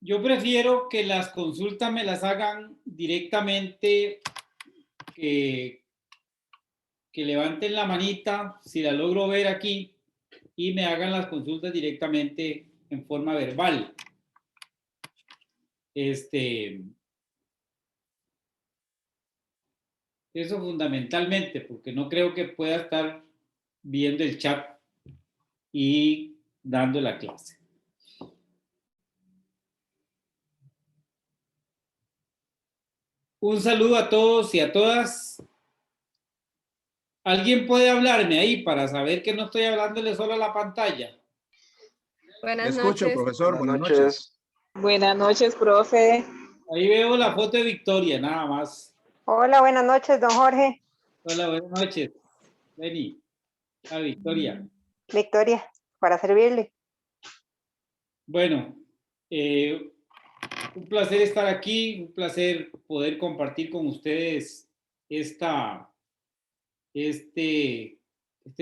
Yo prefiero que las consultas me las hagan directamente, que levanten la manita, si la logro ver aquí, y me hagan las consultas directamente en forma verbal. Eso fundamentalmente, porque no creo que pueda estar viendo el chat y dando la clase. Un saludo a todos y a todas. ¿Alguien puede hablarme ahí para saber que no estoy hablándole solo a la pantalla? Buenas Escucho, noches. profesor. Buenas noches. Buenas noches, profe. Ahí veo la foto de Victoria, nada más. Hola, buenas noches, don Jorge. Hola, buenas noches. Vení, a Victoria. Victoria, para servirle. Bueno, un placer estar aquí, un placer poder compartir con ustedes este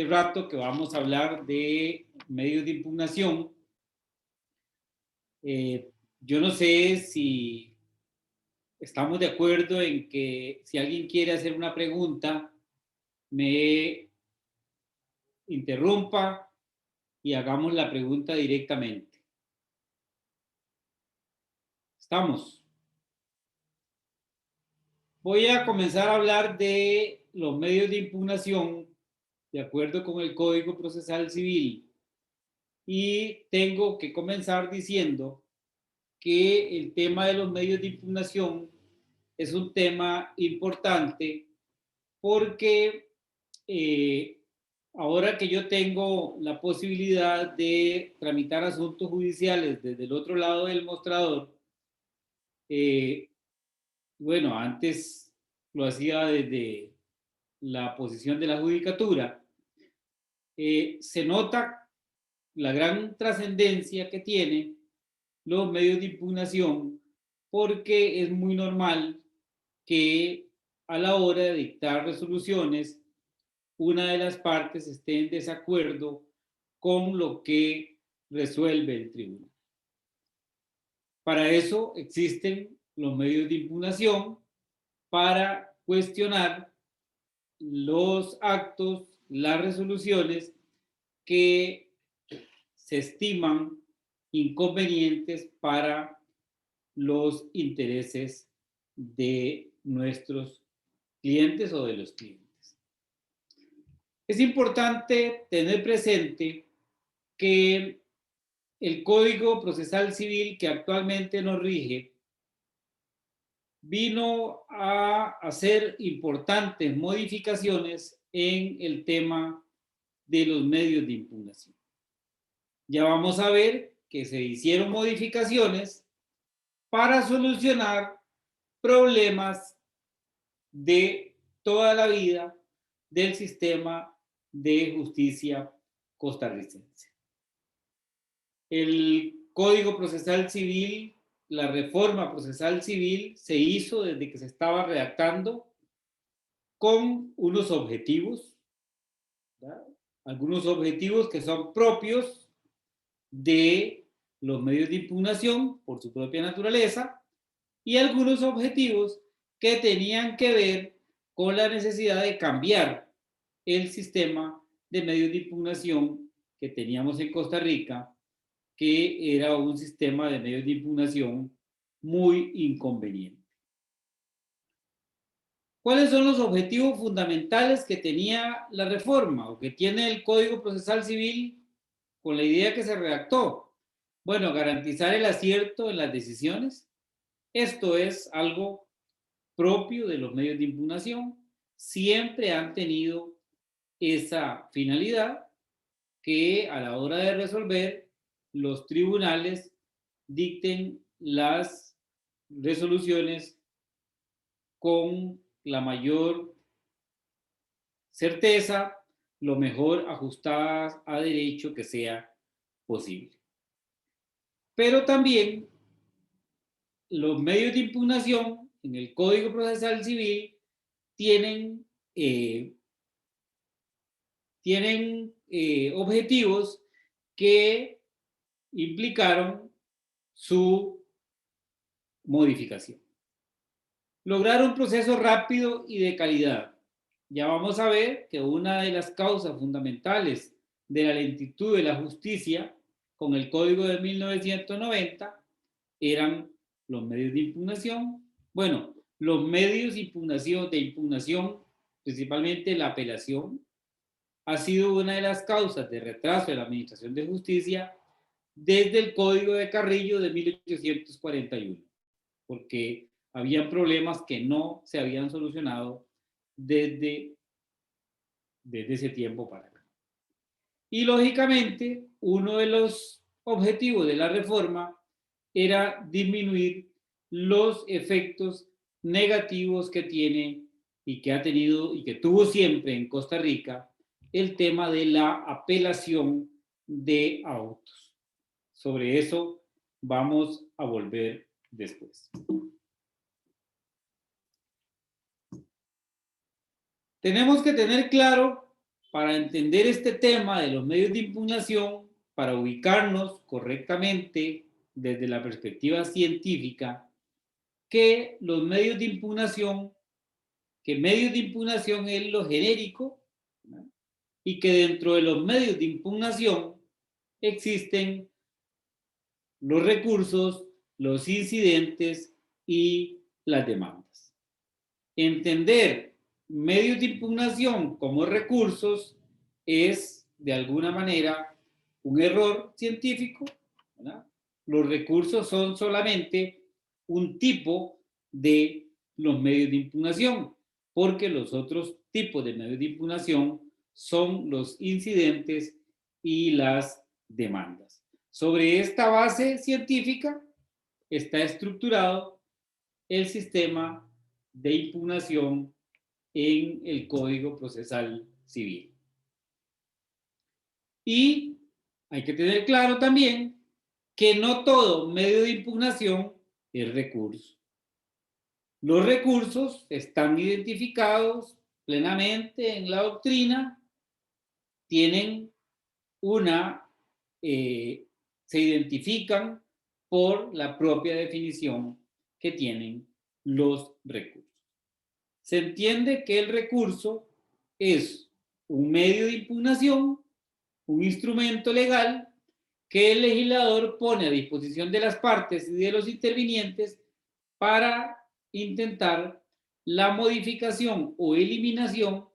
rato que vamos a hablar de medios de impugnación. Yo no sé si estamos de acuerdo en que si alguien quiere hacer una pregunta, me interrumpa y hagamos la pregunta directamente. ¿Estamos? Voy a comenzar a hablar de los medios de impugnación de acuerdo con el Código Procesal Civil y tengo que comenzar diciendo que el tema de los medios de impugnación es un tema importante porque ahora que yo tengo la posibilidad de tramitar asuntos judiciales desde el otro lado del mostrador, bueno, antes lo hacía desde la posición de la judicatura, se nota la gran trascendencia que tiene los medios de impugnación porque es muy normal que a la hora de dictar resoluciones una de las partes esté en desacuerdo con lo que resuelve el tribunal. Para eso existen los medios de impugnación, para cuestionar los actos, las resoluciones que se estiman inconvenientes para los intereses de nuestros clientes o de los clientes. Es importante tener presente que el Código Procesal Civil que actualmente nos rige vino a hacer importantes modificaciones en el tema de los medios de impugnación. Ya vamos a ver que se hicieron modificaciones para solucionar problemas de toda la vida del sistema de justicia costarricense. El Código Procesal Civil, la reforma procesal civil se hizo desde que se estaba redactando con unos objetivos, ¿verdad? Algunos objetivos que son propios de los medios de impugnación por su propia naturaleza y algunos objetivos que tenían que ver con la necesidad de cambiar el sistema de medios de impugnación que teníamos en Costa Rica, que era un sistema de medios de impugnación muy inconveniente. ¿Cuáles son los objetivos fundamentales que tenía la reforma o que tiene el Código Procesal Civil con la idea que se redactó? Bueno, garantizar el acierto en las decisiones. Esto es algo propio de los medios de impugnación. Siempre han tenido esa finalidad, que a la hora de resolver los tribunales dicten las resoluciones con la mayor certeza, lo mejor ajustadas a derecho que sea posible. Pero también los medios de impugnación en el Código Procesal Civil tienen objetivos que implicaron su modificación. Lograr un proceso rápido y de calidad. Ya vamos a ver que una de las causas fundamentales de la lentitud de la justicia con el Código de 1990 eran los medios de impugnación. Bueno, los medios de impugnación, principalmente la apelación, ha sido una de las causas de retraso de la administración de justicia desde el Código de Carrillo de 1841, porque habían problemas que no se habían solucionado desde ese tiempo para acá. Y lógicamente, uno de los objetivos de la reforma era disminuir los efectos negativos que tiene y que ha tenido y que tuvo siempre en Costa Rica el tema de la apelación de autos. Sobre eso vamos a volver después. Tenemos que tener claro, para entender este tema de los medios de impugnación, para ubicarnos correctamente desde la perspectiva científica, que los medios de impugnación, que medios de impugnación es lo genérico, ¿no? Y que dentro de los medios de impugnación existen los recursos, los incidentes y las demandas. Entender medios de impugnación como recursos es, de alguna manera, un error científico, ¿verdad? Los recursos son solamente un tipo de los medios de impugnación, porque los otros tipos de medios de impugnación son los incidentes y las demandas. Sobre esta base científica está estructurado el sistema de impugnación en el Código Procesal Civil. Y hay que tener claro también que no todo medio de impugnación es recurso. Los recursos están identificados plenamente en la doctrina, tienen se identifican por la propia definición que tienen los recursos. Se entiende que el recurso es un medio de impugnación, un instrumento legal que el legislador pone a disposición de las partes y de los intervinientes para intentar la modificación o eliminación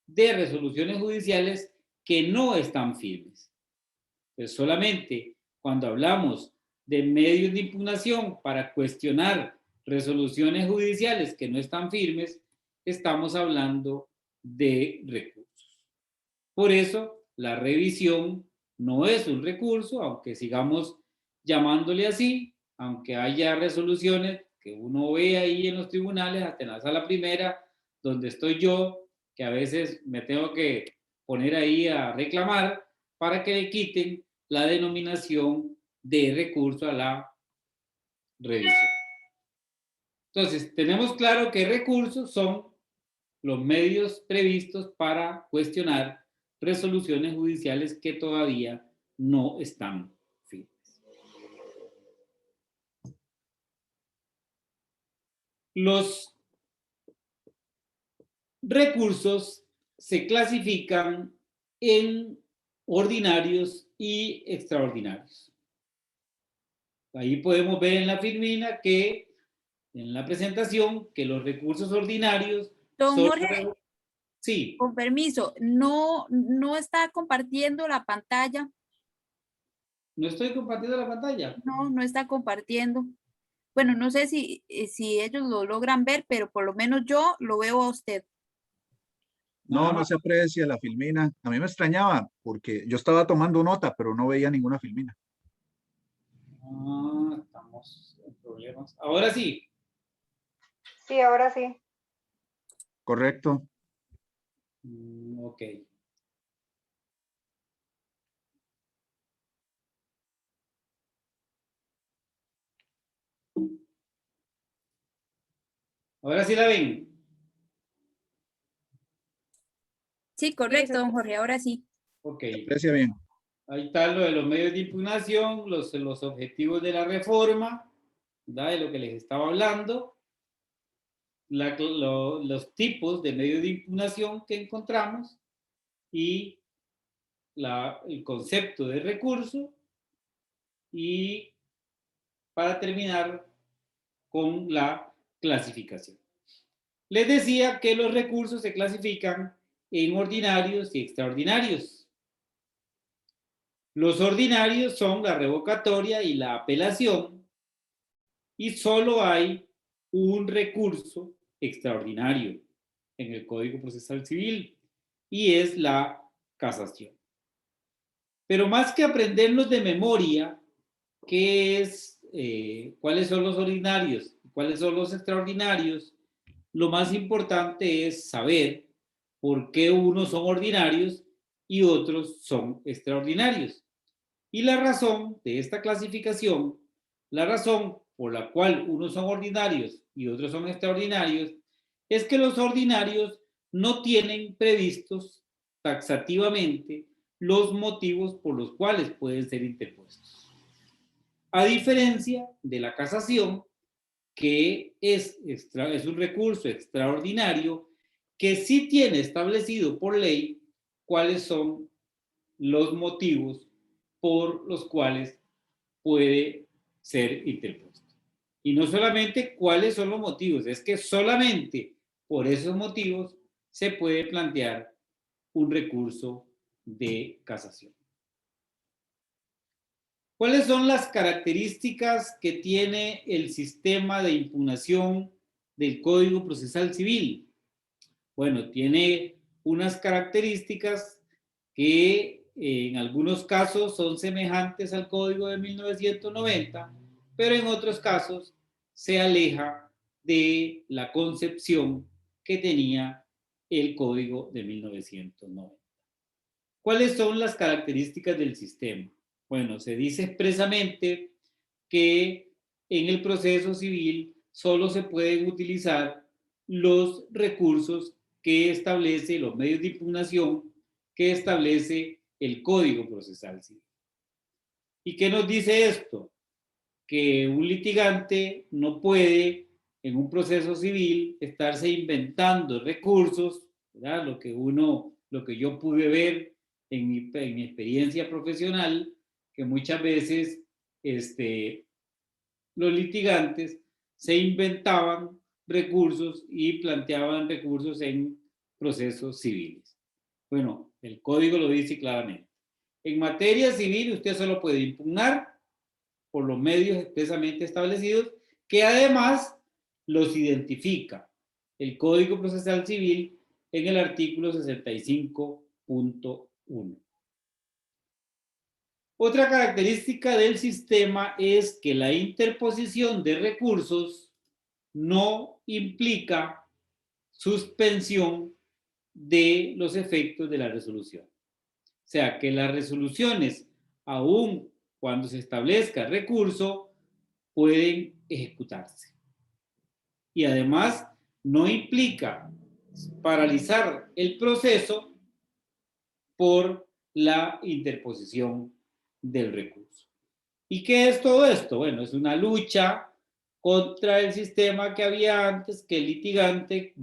de resoluciones judiciales que no están firmes. Pues solamente cuando hablamos de medios de impugnación para cuestionar resoluciones judiciales que no están firmes, estamos hablando de recursos. Por eso, la revisión no es un recurso, aunque sigamos llamándole así, aunque haya resoluciones que uno ve ahí en los tribunales, hasta en la sala primera, donde estoy yo, que a veces me tengo que poner ahí a reclamar para que le quiten la denominación de recurso a la revisión. Entonces, tenemos claro que recursos son los medios previstos para cuestionar resoluciones judiciales que todavía no están firmes. Los recursos se clasifican en ordinarios y extraordinarios. Ahí podemos ver en la filmina que, en la presentación, que los recursos ordinarios Don son... Jorge, Sí. con permiso, no está compartiendo la pantalla. ¿No estoy compartiendo la pantalla? No está compartiendo. Bueno, no sé si ellos lo logran ver, pero por lo menos yo lo veo a usted. No se aprecia la filmina. A mí me extrañaba porque yo estaba tomando nota, pero no veía ninguna filmina. Estamos en problemas. Ahora sí. Sí, ahora sí. Correcto. Ok. Ahora sí la ven. Sí, correcto, don Jorge, ahora sí. Ok. Se aprecia bien. Ahí está lo de los medios de impugnación, los objetivos de la reforma. ¿verdad? De lo que les estaba hablando, los tipos de medios de impugnación que encontramos y el concepto de recurso, y para terminar con la clasificación. Les decía que los recursos se clasifican en ordinarios y extraordinarios. Los ordinarios son la revocatoria y la apelación, y solo hay un recurso extraordinario en el Código Procesal Civil, y es la casación. Pero más que aprendernos de memoria cuáles son los ordinarios y cuáles son los extraordinarios, lo más importante es saber por qué unos son ordinarios y otros son extraordinarios. Y la razón de esta clasificación, la razón por la cual unos son ordinarios y otros son extraordinarios, es que los ordinarios no tienen previstos taxativamente los motivos por los cuales pueden ser interpuestos. A diferencia de la casación, que es un recurso extraordinario que sí tiene establecido por ley cuáles son los motivos por los cuales puede ser interpuesto. Y no solamente cuáles son los motivos, es que solamente por esos motivos se puede plantear un recurso de casación. ¿Cuáles son las características que tiene el sistema de impugnación del Código Procesal Civil? Bueno, tiene unas características que en algunos casos son semejantes al Código de 1990, pero en otros casos se aleja de la concepción que tenía el Código de 1990. ¿Cuáles son las características del sistema? Bueno, se dice expresamente que en el proceso civil solo se pueden utilizar los recursos que establece, los medios de impugnación que establece el Código Procesal Civil. ¿Y qué nos dice esto? Que un litigante no puede en un proceso civil estarse inventando recursos, ¿verdad? Lo que yo pude ver en mi experiencia profesional, que muchas veces los litigantes se inventaban recursos y planteaban recursos en procesos civiles. Bueno, el código lo dice claramente. En materia civil usted solo puede impugnar por los medios expresamente establecidos, que además los identifica el Código Procesal Civil en el artículo 65.1. Otra característica del sistema es que la interposición de recursos no implica suspensión de los efectos de la resolución. O sea, que las resoluciones, aún cuando se establezca recurso, pueden ejecutarse. Y además, no implica paralizar el proceso por la interposición del recurso. ¿Y qué es todo esto? Bueno, es una lucha contra el sistema que había antes, que el litigante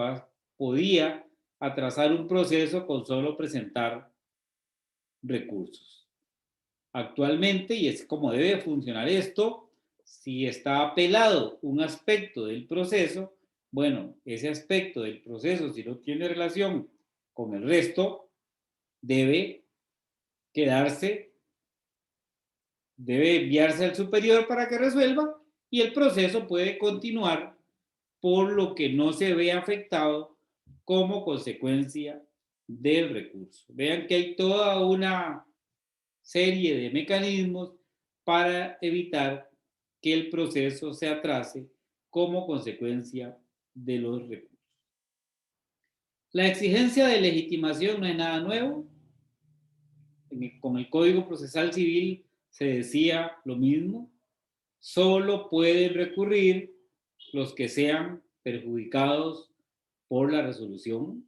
podía atrasar un proceso con solo presentar recursos. Actualmente, y es como debe funcionar esto, si está apelado un aspecto del proceso, bueno, ese aspecto del proceso, si no tiene relación con el resto, debe enviarse al superior para que resuelva, y el proceso puede continuar por lo que no se ve afectado como consecuencia del recurso. Vean que hay toda una serie de mecanismos para evitar que el proceso se atrase como consecuencia de los recursos. La exigencia de legitimación no es nada nuevo. Con el Código Procesal Civil se decía lo mismo. Solo pueden recurrir los que sean perjudicados por la resolución.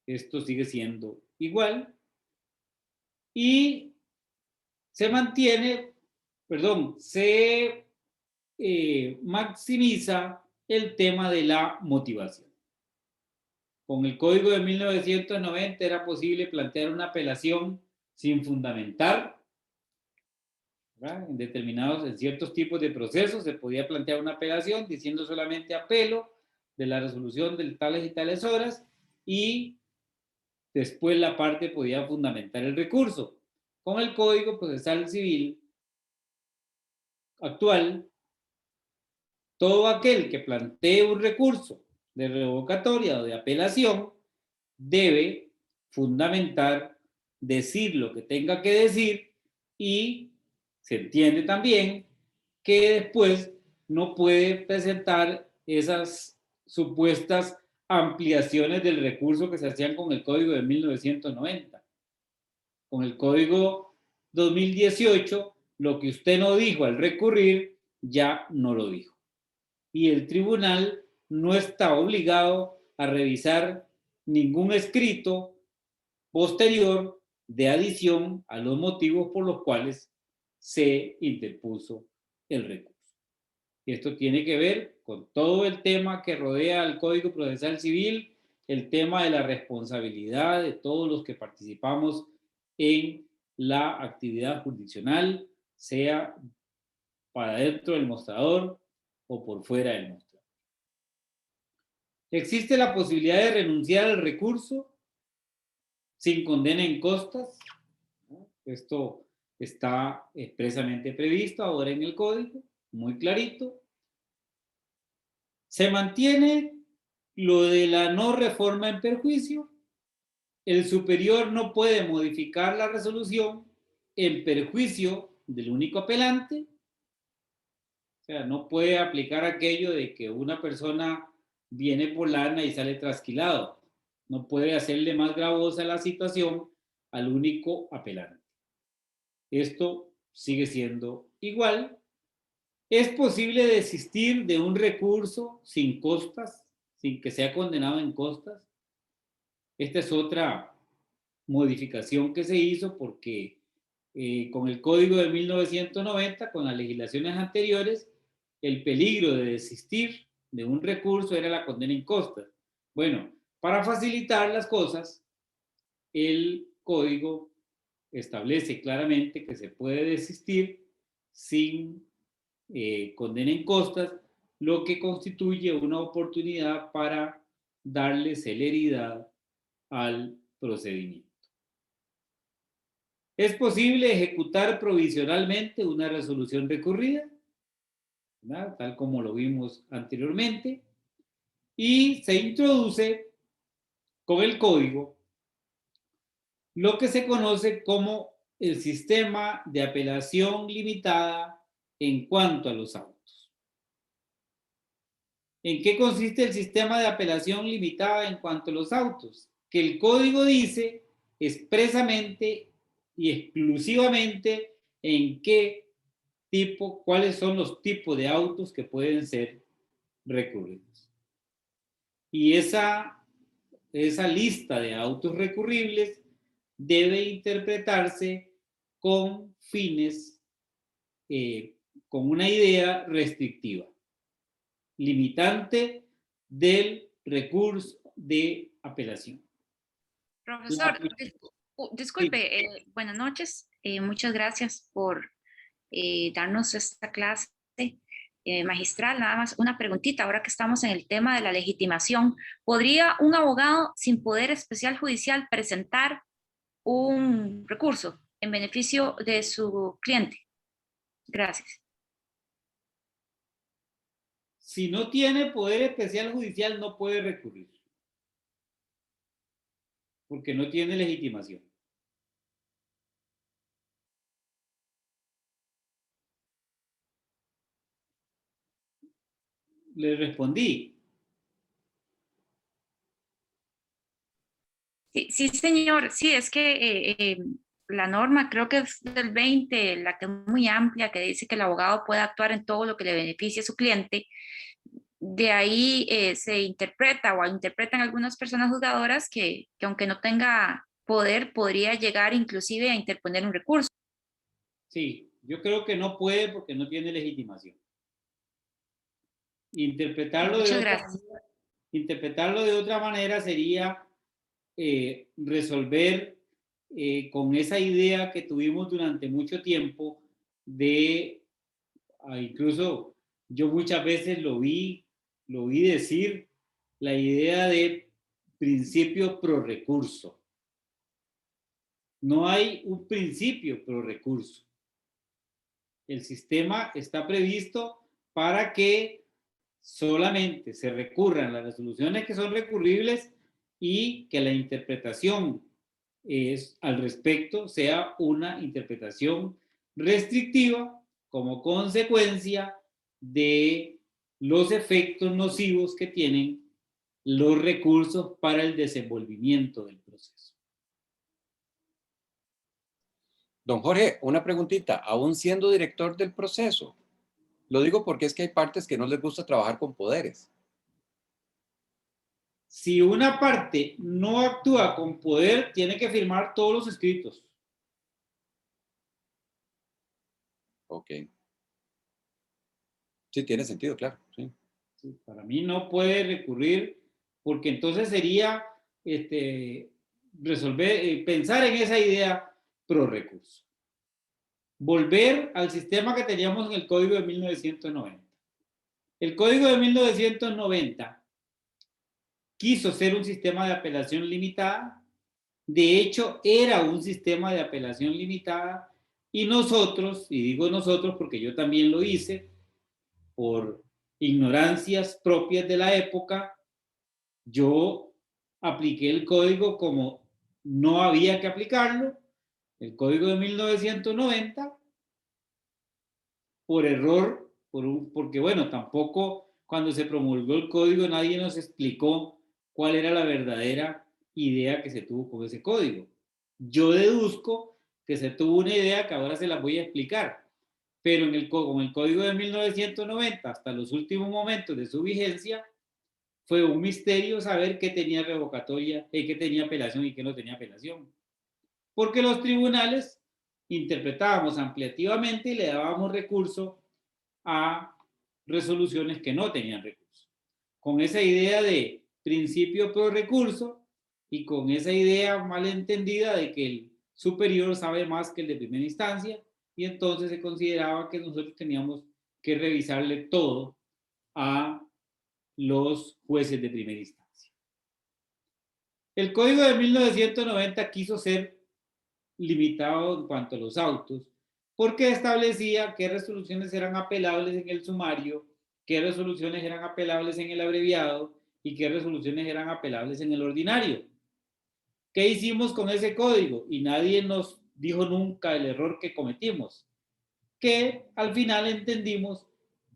Esto sigue siendo igual. Y se maximiza el tema de la motivación. Con el Código de 1990 era posible plantear una apelación sin fundamentar, ¿verdad? En ciertos tipos de procesos se podía plantear una apelación diciendo solamente apelo de la resolución de tales y tales horas, y después la parte podía fundamentar el recurso. Con el Código Procesal Civil actual, todo aquel que plantee un recurso de revocatoria o de apelación debe fundamentar, decir lo que tenga que decir, y se entiende también que después no puede presentar esas supuestas ampliaciones del recurso que se hacían con el Código de 1990. Con el Código 2018, lo que usted no dijo al recurrir, ya no lo dijo. Y el tribunal no está obligado a revisar ningún escrito posterior de adición a los motivos por los cuales se interpuso el recurso. Y esto tiene que ver con todo el tema que rodea al Código Procesal Civil, el tema de la responsabilidad de todos los que participamos en la actividad jurisdiccional, sea para dentro del mostrador o por fuera del mostrador. Existe la posibilidad de renunciar al recurso sin condena en costas, ¿no? Esto está expresamente previsto ahora en el código, muy clarito. Se mantiene lo de la no reforma en perjuicio. El superior no puede modificar la resolución en perjuicio del único apelante. O sea, no puede aplicar aquello de que una persona viene por lana y sale trasquilado. No puede hacerle más gravosa la situación al único apelante. Esto sigue siendo igual. Es posible desistir de un recurso sin costas, sin que sea condenado en costas. Esta es otra modificación que se hizo porque con el Código de 1990, con las legislaciones anteriores, el peligro de desistir de un recurso era la condena en costas. Bueno, para facilitar las cosas, el Código establece claramente que se puede desistir sin condena en costas, lo que constituye una oportunidad para darle celeridad al procedimiento. Es posible ejecutar provisionalmente una resolución recurrida, ¿verdad? Tal como lo vimos anteriormente, y se introduce con el código lo que se conoce como el sistema de apelación limitada en cuanto a los autos. ¿En qué consiste el sistema de apelación limitada en cuanto a los autos? Que el código dice expresamente y exclusivamente en qué tipo, cuáles son los tipos de autos que pueden ser recurridos. Y esa lista de autos recurribles debe interpretarse con fines, con una idea restrictiva, limitante del recurso de apelación. Profesor, disculpe, buenas noches. Muchas gracias por darnos esta clase magistral. Nada más una preguntita, ahora que estamos en el tema de la legitimación. ¿Podría un abogado sin poder especial judicial presentar un recurso en beneficio de su cliente? Gracias. Si no tiene poder especial judicial, no puede recurrir, porque no tiene legitimación. Le respondí. Sí, señor. Sí, es que la norma creo que es del 20, la que es muy amplia, que dice que el abogado puede actuar en todo lo que le beneficie a su cliente. De ahí se interpreta o interpretan algunas personas juzgadoras que aunque no tenga poder, podría llegar inclusive a interponer un recurso. Sí, yo creo que no puede porque no tiene legitimación. Interpretarlo Muchas gracias. interpretarlo de otra manera sería resolver con esa idea que tuvimos durante mucho tiempo de, incluso yo muchas veces lo vi decir, la idea de principio pro recurso. No hay un principio pro recurso. El sistema está previsto para que solamente se recurran las resoluciones que son recurribles y que la interpretación al respecto sea una interpretación restrictiva como consecuencia de los efectos nocivos que tienen los recursos para el desenvolvimiento del proceso. Don Jorge, una preguntita. Aún siendo director del proceso, lo digo porque es que hay partes que no les gusta trabajar con poderes. Si una parte no actúa con poder, tiene que firmar todos los escritos. Ok. Sí, tiene sentido, claro. Sí. Sí, para mí no puede recurrir, porque entonces sería pensar en esa idea pro recurso. Volver al sistema que teníamos en el Código de 1990. El Código de 1990 quiso ser un sistema de apelación limitada. De hecho, era un sistema de apelación limitada y nosotros, y digo nosotros porque yo también lo hice, por ignorancias propias de la época, yo apliqué el código como no había que aplicarlo, el código de 1990, por error, porque bueno, tampoco cuando se promulgó el código nadie nos explicó cuál era la verdadera idea que se tuvo con ese código. Yo deduzco que se tuvo una idea que ahora se la voy a explicar, pero con el código de 1990 hasta los últimos momentos de su vigencia fue un misterio saber qué tenía revocatoria, qué tenía apelación y qué no tenía apelación. Porque los tribunales interpretábamos ampliativamente y le dábamos recurso a resoluciones que no tenían recurso. Con esa idea de principio pro recurso y con esa idea malentendida de que el superior sabe más que el de primera instancia, y entonces se consideraba que nosotros teníamos que revisarle todo a los jueces de primera instancia. El Código de 1990 quiso ser limitado en cuanto a los autos, porque establecía qué resoluciones eran apelables en el sumario, qué resoluciones eran apelables en el abreviado y qué resoluciones eran apelables en el ordinario. ¿Qué hicimos con ese código? Y nadie nos dijo nunca el error que cometimos, que al final entendimos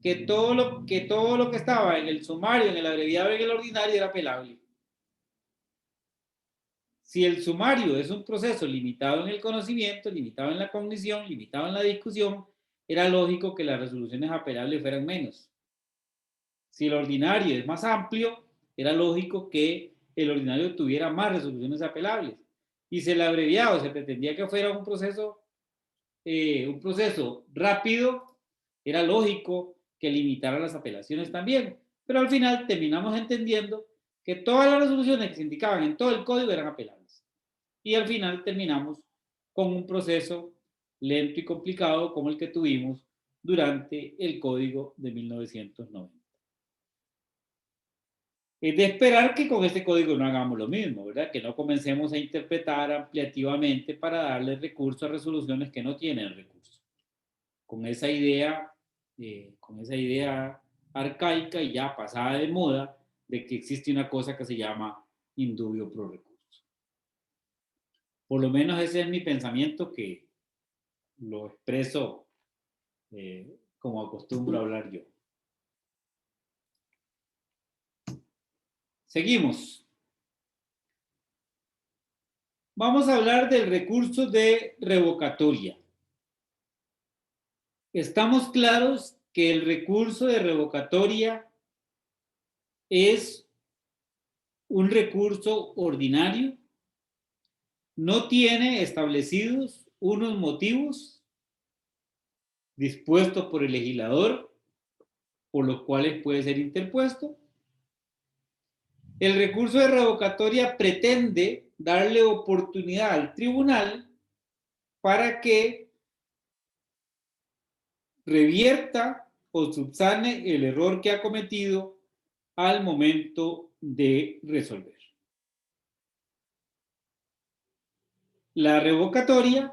que todo lo que estaba en el sumario, en el abreviado y en el ordinario era apelable. Si el sumario es un proceso limitado en el conocimiento, limitado en la cognición, limitado en la discusión, era lógico que las resoluciones apelables fueran menos. Si el ordinario es más amplio, era lógico que el ordinario tuviera más resoluciones apelables. Y si el abreviado se pretendía que fuera un proceso rápido, era lógico que limitara las apelaciones también. Pero al final terminamos entendiendo que todas las resoluciones que se indicaban en todo el código eran apelables. Y al final terminamos con un proceso lento y complicado como el que tuvimos durante el código de 1990. Es de esperar que con este código no hagamos lo mismo, ¿verdad? Que no comencemos a interpretar ampliativamente para darle recurso a resoluciones que no tienen recurso. Con esa idea arcaica y ya pasada de moda de que existe una cosa que se llama indubio pro recurso. Por lo menos ese es mi pensamiento, que lo expreso como acostumbro a hablar yo. Seguimos. Vamos a hablar del recurso de revocatoria. Estamos claros que el recurso de revocatoria es un recurso ordinario, no tiene establecidos unos motivos dispuestos por el legislador por los cuales puede ser interpuesto. El recurso de revocatoria pretende darle oportunidad al tribunal para que revierta o subsane el error que ha cometido al momento de resolver. La revocatoria,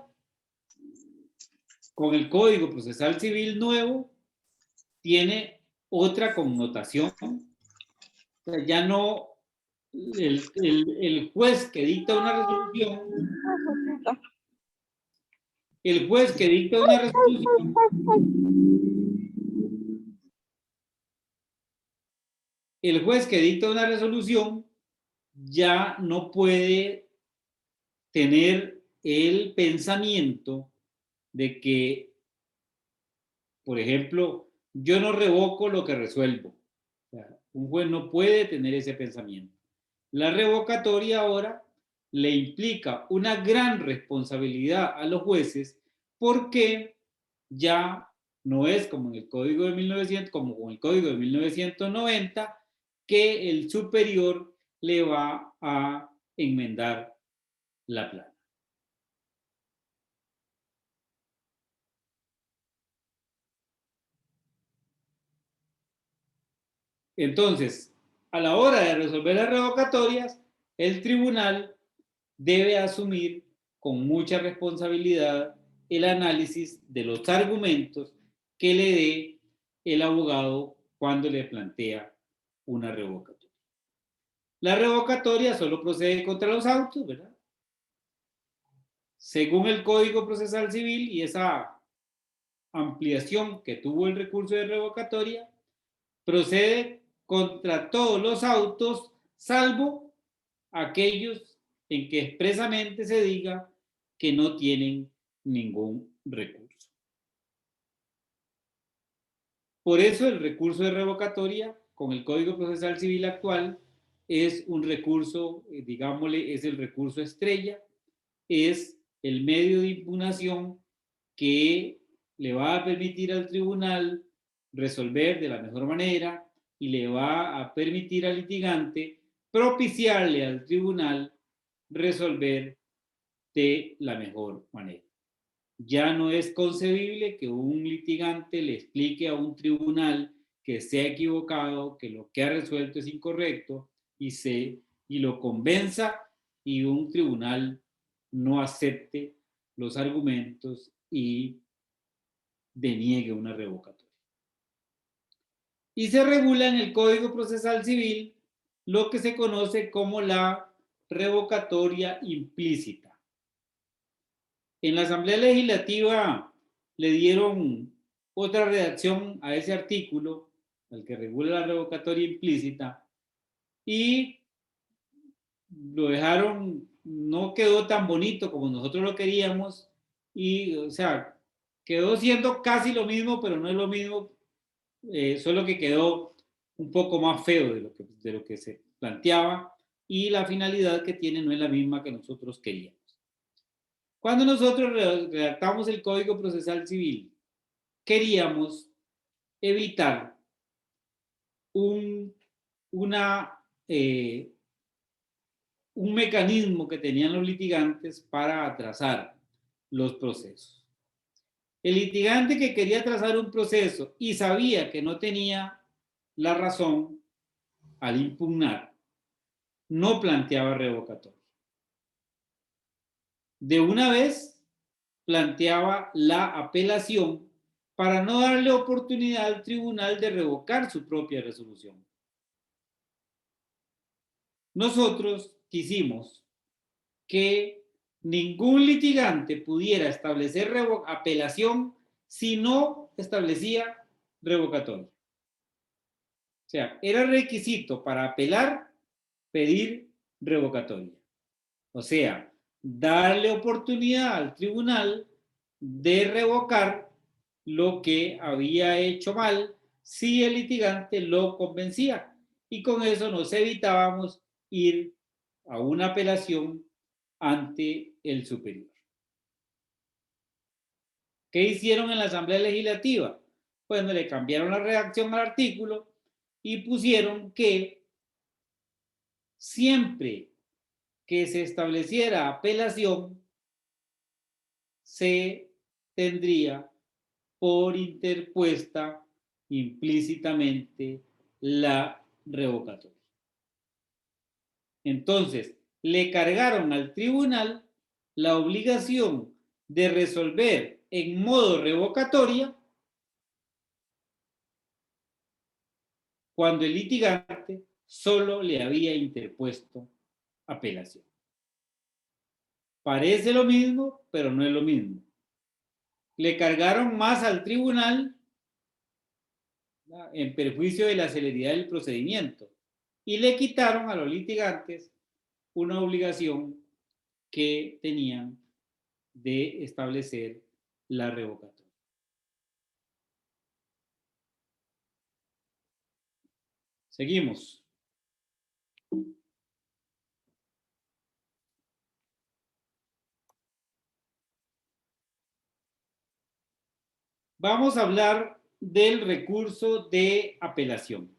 con el Código Procesal Civil nuevo, tiene otra connotación. O sea, ya no el juez que dicta una resolución, el juez que dicta una resolución, el juez que dicta una resolución ya no puede tener el pensamiento de que, por ejemplo, yo no revoco lo que resuelvo. O sea, un juez no puede tener ese pensamiento. La revocatoria ahora le implica una gran responsabilidad a los jueces porque ya no es como en el Código de 1900, como con el Código de 1990, que el superior le va a enmendar la plana. Entonces, a la hora de resolver las revocatorias, el tribunal debe asumir con mucha responsabilidad el análisis de los argumentos que le dé el abogado cuando le plantea una revocatoria. La revocatoria solo procede contra los autos, ¿verdad? Según el Código Procesal Civil y esa ampliación que tuvo el recurso de revocatoria, procede contra todos los autos, salvo aquellos en que expresamente se diga que no tienen ningún recurso. Por eso el recurso de revocatoria con el Código Procesal Civil actual es un recurso, digámosle, es el recurso estrella, es el medio de impugnación que le va a permitir al tribunal resolver de la mejor manera y le va a permitir al litigante propiciarle al tribunal resolver de la mejor manera. Ya no es concebible que un litigante le explique a un tribunal que se ha equivocado, que lo que ha resuelto es incorrecto y lo convenza y un tribunal no acepte los argumentos y deniegue una revocatoria. Y se regula en el Código Procesal Civil lo que se conoce como la revocatoria implícita. En la Asamblea Legislativa le dieron otra redacción a ese artículo, al que regula la revocatoria implícita, y lo dejaron, no quedó tan bonito como nosotros lo queríamos, y, o sea, quedó siendo casi lo mismo, pero no es lo mismo, solo que quedó un poco más feo de lo que se planteaba, y la finalidad que tiene no es la misma que nosotros queríamos. Cuando nosotros redactamos el Código Procesal Civil, queríamos evitar un mecanismo que tenían los litigantes para atrasar los procesos. El litigante que quería atrasar un proceso y sabía que no tenía la razón al impugnar, no planteaba revocatoria. De una vez planteaba la apelación para no darle oportunidad al tribunal de revocar su propia resolución. Nosotros quisimos que ningún litigante pudiera establecer apelación si no establecía revocatoria. O sea, era requisito para apelar pedir revocatoria. O sea, darle oportunidad al tribunal de revocar lo que había hecho mal si el litigante lo convencía. Y con eso nos evitábamos ir a una apelación ante el superior. ¿Qué hicieron en la Asamblea Legislativa? Bueno, le cambiaron la redacción al artículo y pusieron que siempre que se estableciera apelación, se tendría por interpuesta implícitamente la revocatoria. Entonces, le cargaron al tribunal la obligación de resolver en modo revocatoria cuando el litigante solo le había interpuesto apelación. Parece lo mismo, pero no es lo mismo. Le cargaron más al tribunal en perjuicio de la celeridad del procedimiento y le quitaron a los litigantes una obligación que tenían de establecer la revocatoria. Seguimos. Vamos a hablar del recurso de apelación.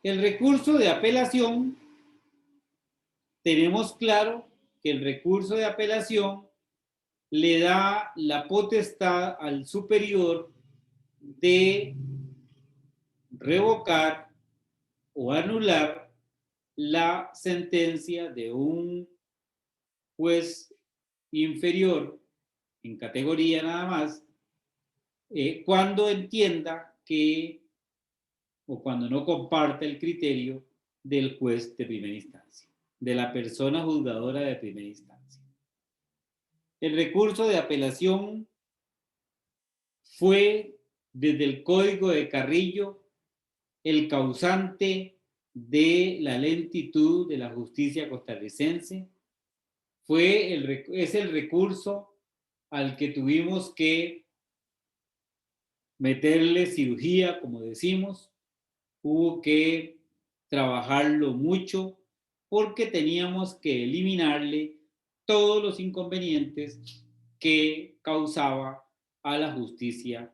El recurso de apelación, tenemos claro que el recurso de apelación le da la potestad al superior de revocar o anular la sentencia de un juez inferior en categoría nada más, cuando entienda que o cuando no comparte el criterio del juez de primera instancia, de la persona juzgadora de primera instancia. El recurso de apelación fue desde el Código de Carrillo el causante de la lentitud de la justicia costarricense. Es el recurso al que tuvimos que meterle cirugía, como decimos. Hubo que trabajarlo mucho porque teníamos que eliminarle todos los inconvenientes que causaba a la justicia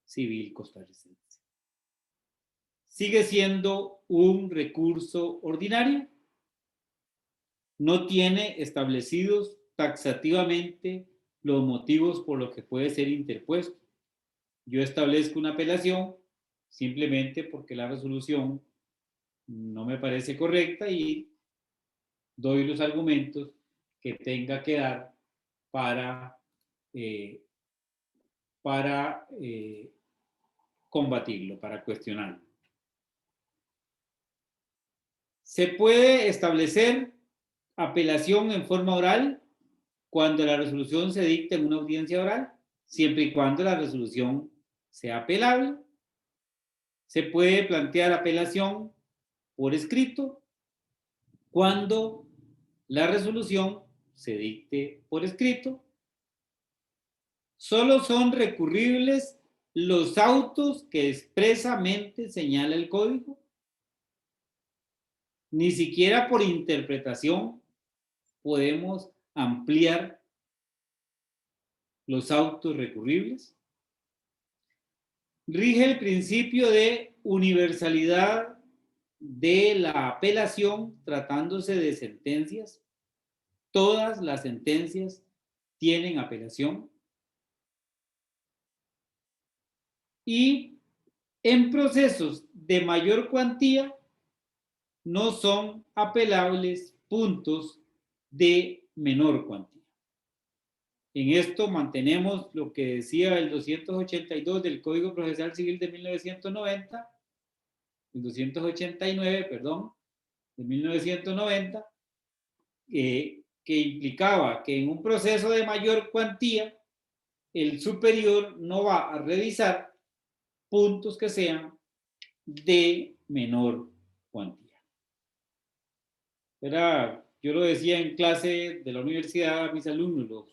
civil costarricense. Sigue siendo un recurso ordinario, no tiene establecidos taxativamente los motivos por los que puede ser interpuesto. Yo establezco una apelación simplemente porque la resolución no me parece correcta y doy los argumentos que tenga que dar para combatirlo, para cuestionarlo. Se puede establecer apelación en forma oral cuando la resolución se dicta en una audiencia oral, siempre y cuando la resolución sea apelable. Se puede plantear apelación por escrito cuando la resolución se dicte por escrito. Solo son recurribles los autos que expresamente señala el código. Ni siquiera por interpretación podemos ampliar los autos recurribles. Rige el principio de universalidad de la apelación tratándose de sentencias. Todas las sentencias tienen apelación. Y en procesos de mayor cuantía no son apelables puntos de menor cuantía. En esto mantenemos lo que decía el 282 del Código Procesal Civil de 1990, el 289, perdón, de 1990, que implicaba que en un proceso de mayor cuantía, el superior no va a revisar puntos que sean de menor cuantía. Yo lo decía en clase de la universidad a mis alumnos, los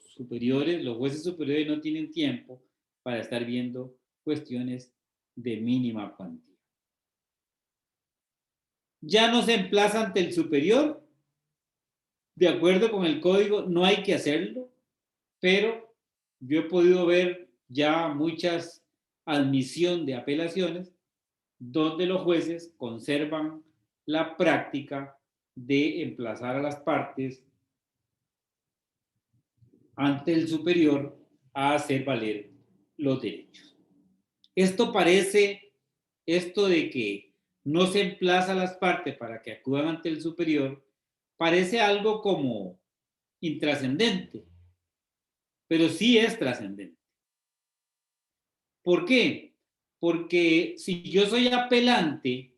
jueces superiores no tienen tiempo para estar viendo cuestiones de mínima cuantía. Ya no se emplaza ante el superior, de acuerdo con el código, no hay que hacerlo, pero yo he podido ver ya muchas admisión de apelaciones donde los jueces conservan la práctica de emplazar a las partes ante el superior a hacer valer los derechos. Esto de que no se emplaza a las partes para que acudan ante el superior, parece algo como intrascendente, pero sí es trascendente. ¿Por qué? Porque si yo soy apelante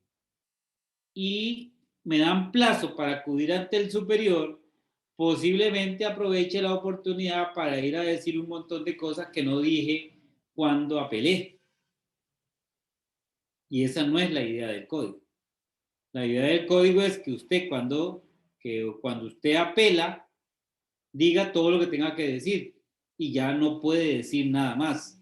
y me dan plazo para acudir ante el superior, posiblemente aproveche la oportunidad para ir a decir un montón de cosas que no dije cuando apelé. Y esa no es la idea del código. La idea del código es que usted cuando usted apela, diga todo lo que tenga que decir y ya no puede decir nada más.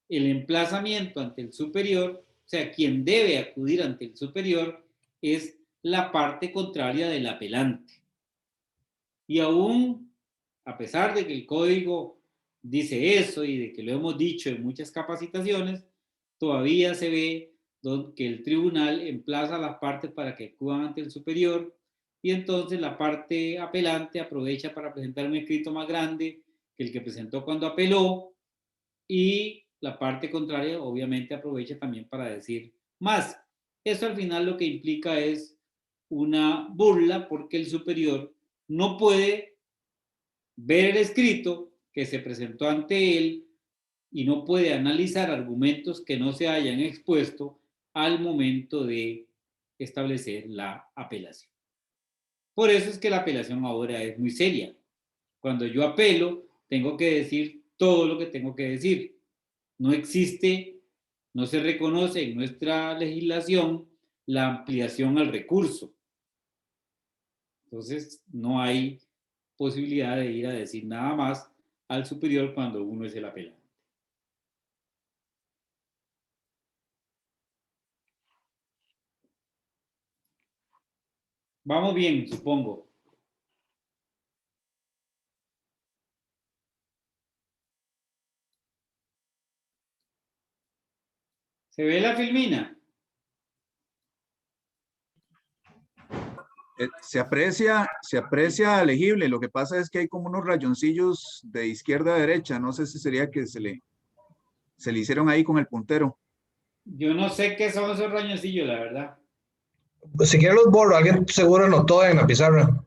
El emplazamiento ante el superior, o sea, quien debe acudir ante el superior es la parte contraria del apelante. Y aún, a pesar de que el código dice eso y de que lo hemos dicho en muchas capacitaciones, todavía se ve que el tribunal emplaza a las partes para que acudan ante el superior y entonces la parte apelante aprovecha para presentar un escrito más grande que el que presentó cuando apeló y la parte contraria obviamente aprovecha también para decir más. Eso al final lo que implica es una burla porque el superior no puede ver el escrito que se presentó ante él y no puede analizar argumentos que no se hayan expuesto al momento de establecer la apelación. Por eso es que la apelación ahora es muy seria. Cuando yo apelo, tengo que decir todo lo que tengo que decir. No existe, no se reconoce en nuestra legislación la ampliación al recurso. Entonces, no hay posibilidad de ir a decir nada más al superior cuando uno es el apelante. Vamos bien, supongo. ¿Se ve la filmina? Se aprecia legible. Lo que pasa es que hay como unos rayoncillos de izquierda a derecha. No sé si sería que se le hicieron ahí con el puntero. Yo no sé qué son esos rayoncillos, la verdad. Pues si quiere los borro, alguien seguro anotó en la pizarra.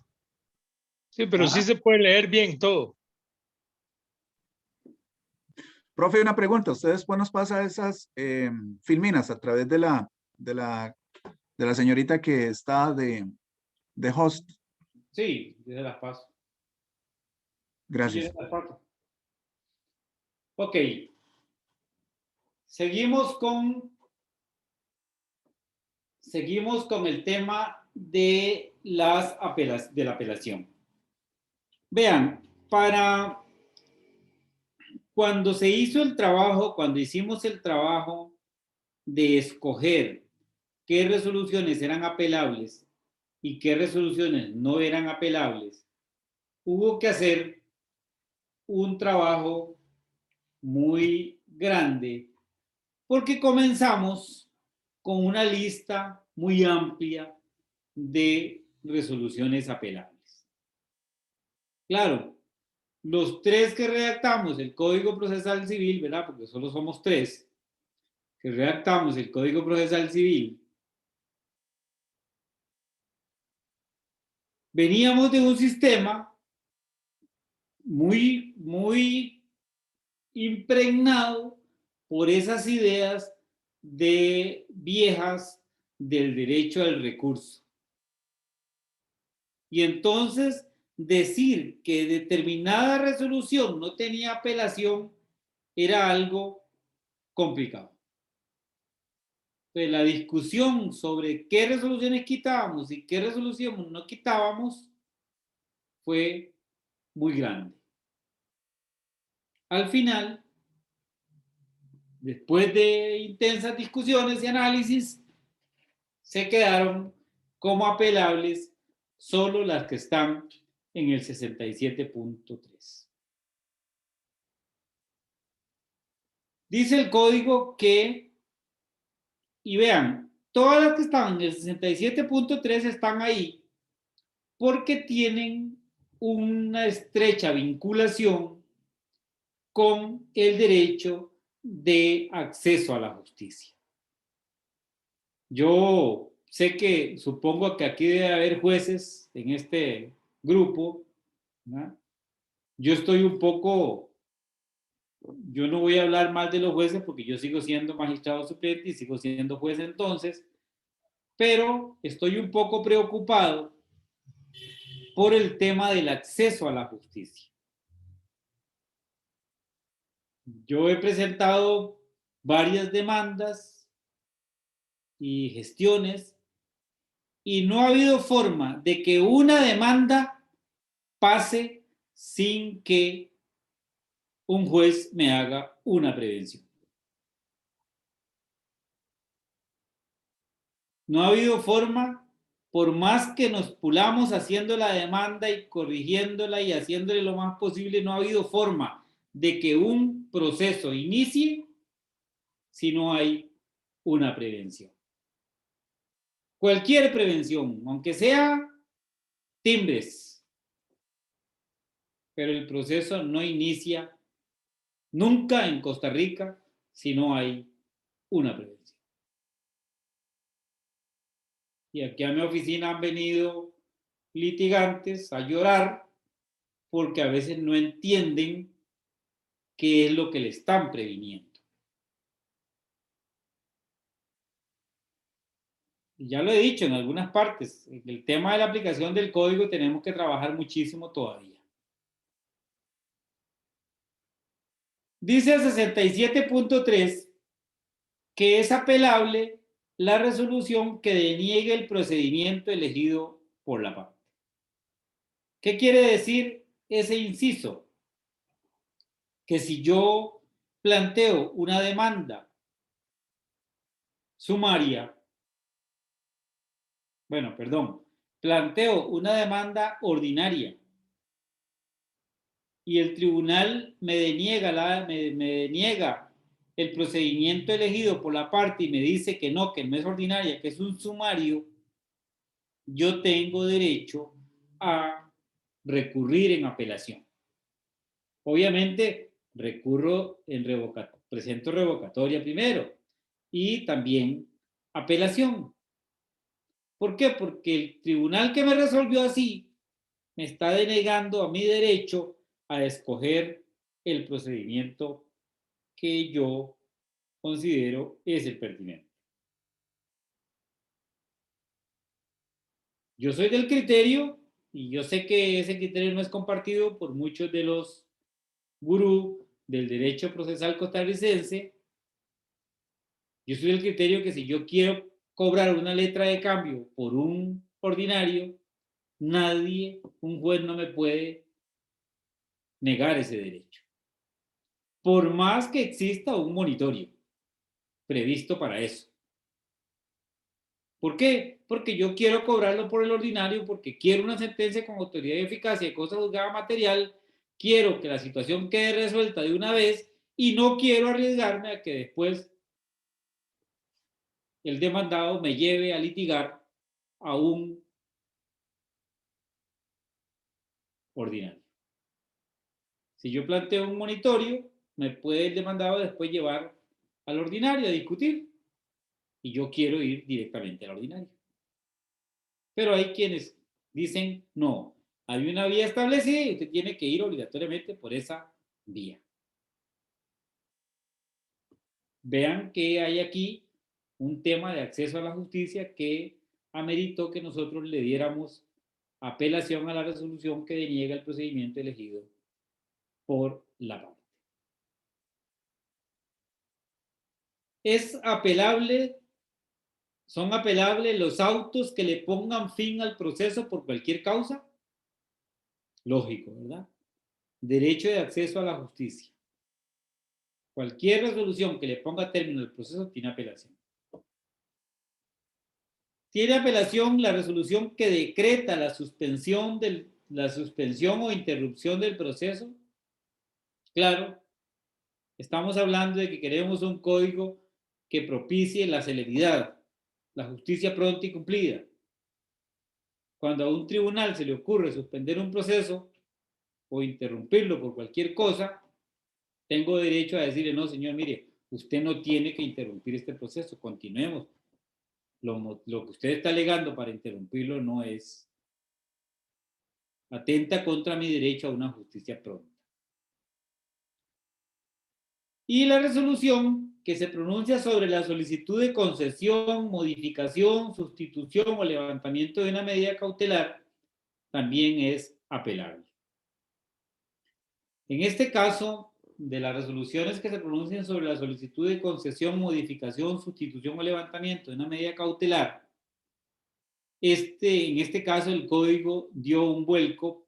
Sí, pero sí se puede leer bien todo. Profe, una pregunta. ¿Usted después nos pasa esas filminas a través de la señorita que está de host? Sí, yo se las paso. Gracias. Sí, yo se las paso. Ok. Seguimos con el tema de la apelación. Vean, cuando se hizo el trabajo, cuando hicimos el trabajo de escoger qué resoluciones eran apelables y qué resoluciones no eran apelables, hubo que hacer un trabajo muy grande porque comenzamos con una lista muy amplia de resoluciones apelables. Claro, los tres que redactamos el Código Procesal Civil, ¿verdad? Porque solo somos tres que redactamos el Código Procesal Civil, veníamos de un sistema muy impregnado por esas ideas viejas del derecho al recurso. Y entonces decir que determinada resolución no tenía apelación era algo complicado. Entonces, la discusión sobre qué resoluciones quitábamos y qué resoluciones no quitábamos fue muy grande. Al final, después de intensas discusiones y análisis, se quedaron como apelables solo las que están en el 67.3. Dice el código que, y vean, todas las que están en el 67.3 están ahí porque tienen una estrecha vinculación con el derecho de acceso a la justicia. Yo sé que, supongo que aquí debe haber jueces en este grupo, ¿no? Yo estoy un poco, yo no voy a hablar mal de los jueces porque yo sigo siendo magistrado suplente y sigo siendo juez entonces, pero estoy un poco preocupado por el tema del acceso a la justicia. Yo he presentado varias demandas y gestiones y no ha habido forma de que una demanda pase sin que un juez me haga una prevención. No ha habido forma, por más que nos pulamos haciendo la demanda y corrigiéndola y haciéndole lo más posible, no ha habido forma de que un proceso inicie si no hay una prevención. Cualquier prevención, aunque sea timbres, pero el proceso no inicia nunca en Costa Rica si no hay una prevención. Y aquí a mi oficina han venido litigantes a llorar porque a veces no entienden qué es lo que le están previniendo. Y ya lo he dicho en algunas partes, en el tema de la aplicación del código tenemos que trabajar muchísimo todavía. Dice el 67.3 que es apelable la resolución que deniegue el procedimiento elegido por la parte. ¿Qué quiere decir ese inciso? Que si yo planteo una demanda sumaria, planteo una demanda ordinaria y el tribunal me deniega el procedimiento elegido por la parte y me dice que no es ordinaria, que es un sumario, yo tengo derecho a recurrir en apelación. Obviamente, presento revocatoria primero y también apelación. ¿Por qué? Porque el tribunal que me resolvió así me está denegando a mi derecho a escoger el procedimiento que yo considero es el pertinente. Yo soy del criterio, y yo sé que ese criterio no es compartido por muchos de los gurús del derecho procesal costarricense. Yo soy del criterio que si yo quiero cobrar una letra de cambio por un ordinario, un juez no me puede negar ese derecho. Por más que exista un monitorio previsto para eso. ¿Por qué? Porque yo quiero cobrarlo por el ordinario, porque quiero una sentencia con autoridad y eficacia de cosa juzgada material, quiero que la situación quede resuelta de una vez y no quiero arriesgarme a que después el demandado me lleve a litigar a un ordinario. Si yo planteo un monitorio, me puede el demandado después llevar al ordinario a discutir y yo quiero ir directamente al ordinario. Pero hay quienes dicen, no, hay una vía establecida y usted tiene que ir obligatoriamente por esa vía. Vean que hay aquí un tema de acceso a la justicia que ameritó que nosotros le diéramos apelación a la resolución que deniega el procedimiento elegido por la parte. ¿Son apelables los autos que le pongan fin al proceso por cualquier causa? Lógico, ¿verdad? Derecho de acceso a la justicia. Cualquier resolución que le ponga término al proceso tiene apelación. Tiene apelación la resolución que decreta la suspensión o interrupción del proceso. Claro, Estamos hablando de que queremos un código que propicie la celeridad, la justicia pronta y cumplida. Cuando a un tribunal se le ocurre suspender un proceso o interrumpirlo por cualquier cosa, tengo derecho a decirle, no, señor, mire, usted no tiene que interrumpir este proceso, continuemos. Lo que usted está alegando para interrumpirlo no es, atenta contra mi derecho a una justicia pronta. Y la resolución que se pronuncia sobre la solicitud de concesión, modificación, sustitución o levantamiento de una medida cautelar también es apelable. En este caso, de las resoluciones que se pronuncian sobre la solicitud de concesión, modificación, sustitución o levantamiento de una medida cautelar, en este caso el código dio un vuelco,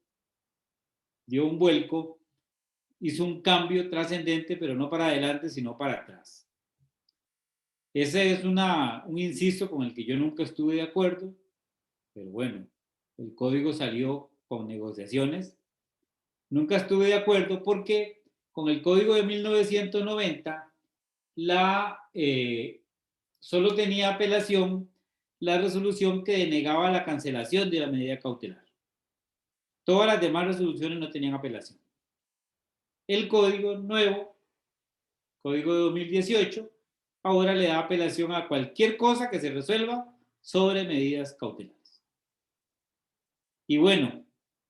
hizo un cambio trascendente, pero no para adelante, sino para atrás. Ese es un inciso con el que yo nunca estuve de acuerdo, pero bueno, el código salió con negociaciones. Nunca estuve de acuerdo porque con el código de 1990 solo tenía apelación la resolución que denegaba la cancelación de la medida cautelar. Todas las demás resoluciones no tenían apelación. El código nuevo, código de 2018, ahora le da apelación a cualquier cosa que se resuelva sobre medidas cautelares. Y bueno,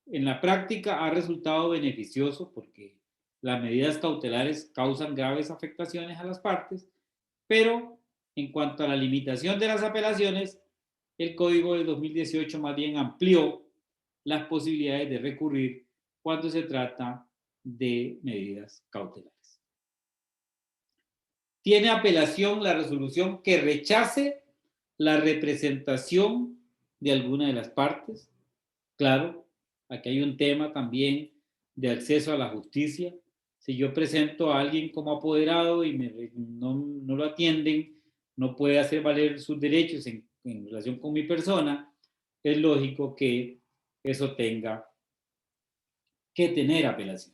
en la práctica ha resultado beneficioso porque las medidas cautelares causan graves afectaciones a las partes, pero en cuanto a la limitación de las apelaciones, el código de 2018 más bien amplió las posibilidades de recurrir cuando se trata de medidas cautelares. Tiene apelación la resolución que rechace la representación de alguna de las partes. Claro, aquí hay un tema también de acceso a la justicia. Si yo presento a alguien como apoderado y no lo atienden, no puede hacer valer sus derechos en relación con mi persona, es lógico que eso tenga que tener apelación.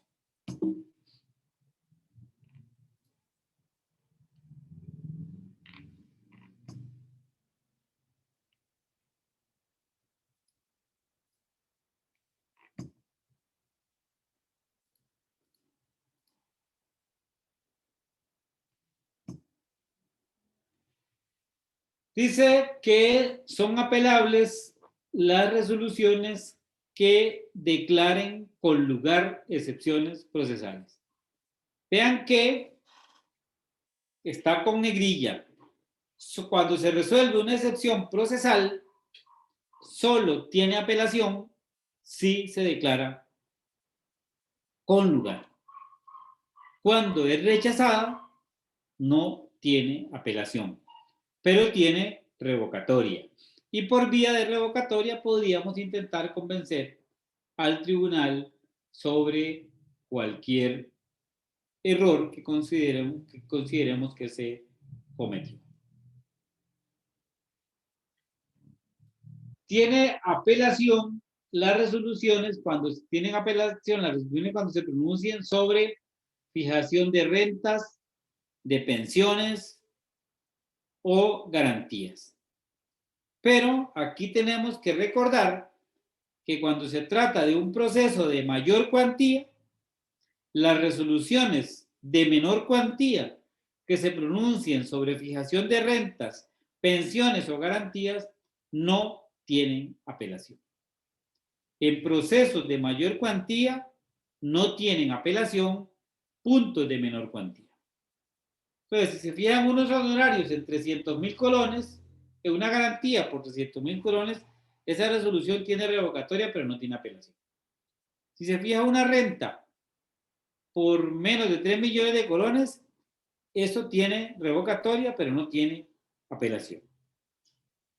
Dice que son apelables las resoluciones que declaren con lugar excepciones procesales. Vean que está con negrilla. Cuando se resuelve una excepción procesal, solo tiene apelación si se declara con lugar. Cuando es rechazada, no tiene apelación, pero tiene revocatoria. Y por vía de revocatoria podríamos intentar convencer al tribunal sobre cualquier error que consideremos que se cometió. Tiene apelación las resoluciones cuando tienen apelación, las resoluciones cuando se pronuncien sobre fijación de rentas, de pensiones o garantías. Pero aquí tenemos que recordar que cuando se trata de un proceso de mayor cuantía, las resoluciones de menor cuantía que se pronuncien sobre fijación de rentas, pensiones o garantías no tienen apelación. En procesos de mayor cuantía no tienen apelación puntos de menor cuantía. Entonces, si se fijan unos honorarios en 300,000 colones, en una garantía por 300,000 colones, esa resolución tiene revocatoria, pero no tiene apelación. Si se fija una renta por menos de 3 millones de colones, eso tiene revocatoria, pero no tiene apelación.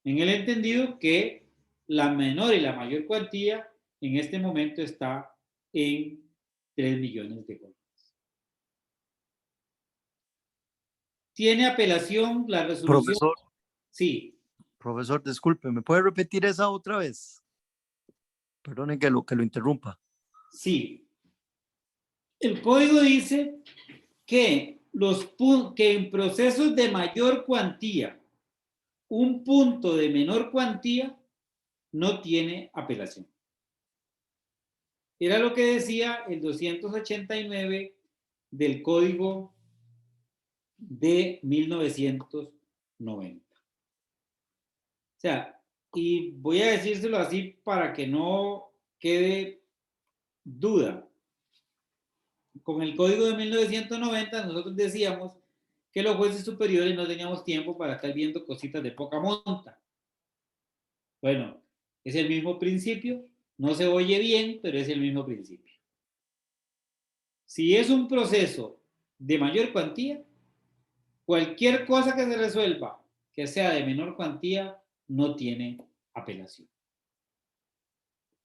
En el entendido que la menor y la mayor cuantía en este momento está en 3 millones de colones. ¿Tiene apelación la resolución? Profesor. Sí. Profesor, disculpe, ¿me puede repetir esa otra vez? Perdone que lo interrumpa. Sí. El código dice que en procesos de mayor cuantía, un punto de menor cuantía no tiene apelación. Era lo que decía el 289 del Código de 1990. O sea, y voy a decírselo así para que no quede duda. Con el Código de 1990 nosotros decíamos que los jueces superiores no teníamos tiempo para estar viendo cositas de poca monta. Bueno, es el mismo principio, no se oye bien, pero es el mismo principio. Si es un proceso de mayor cuantía, cualquier cosa que se resuelva que sea de menor cuantía no tiene apelación.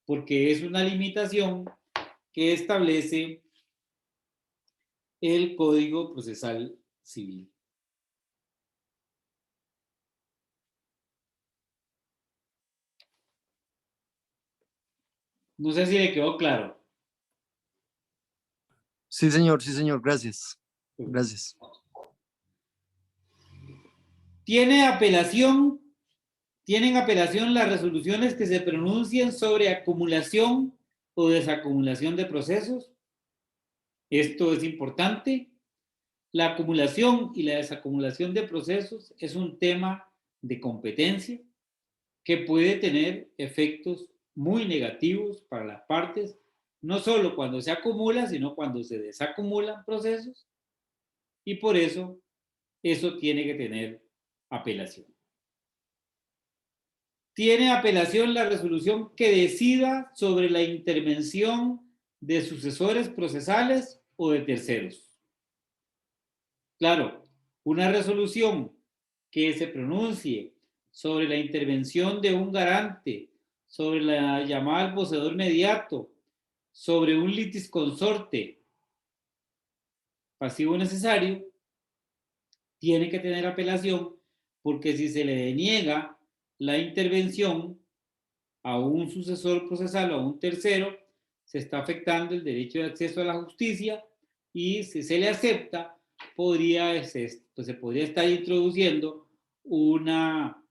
Porque es una limitación que establece el Código Procesal Civil. No sé si le quedó claro. Sí, señor, gracias. Gracias. Tienen apelación las resoluciones que se pronuncien sobre acumulación o desacumulación de procesos. Esto es importante. La acumulación y la desacumulación de procesos es un tema de competencia que puede tener efectos muy negativos para las partes, no solo cuando se acumula, sino cuando se desacumulan procesos, y por eso tiene que tener apelación. Tiene apelación la resolución que decida sobre la intervención de sucesores procesales o de terceros. Claro, una resolución que se pronuncie sobre la intervención de un garante, sobre la llamada al poseedor inmediato, sobre un litisconsorte pasivo necesario, tiene que tener apelación, porque si se le deniega la intervención a un sucesor procesal o a un tercero, se está afectando el derecho de acceso a la justicia, y si se le acepta, se podría estar introduciendo una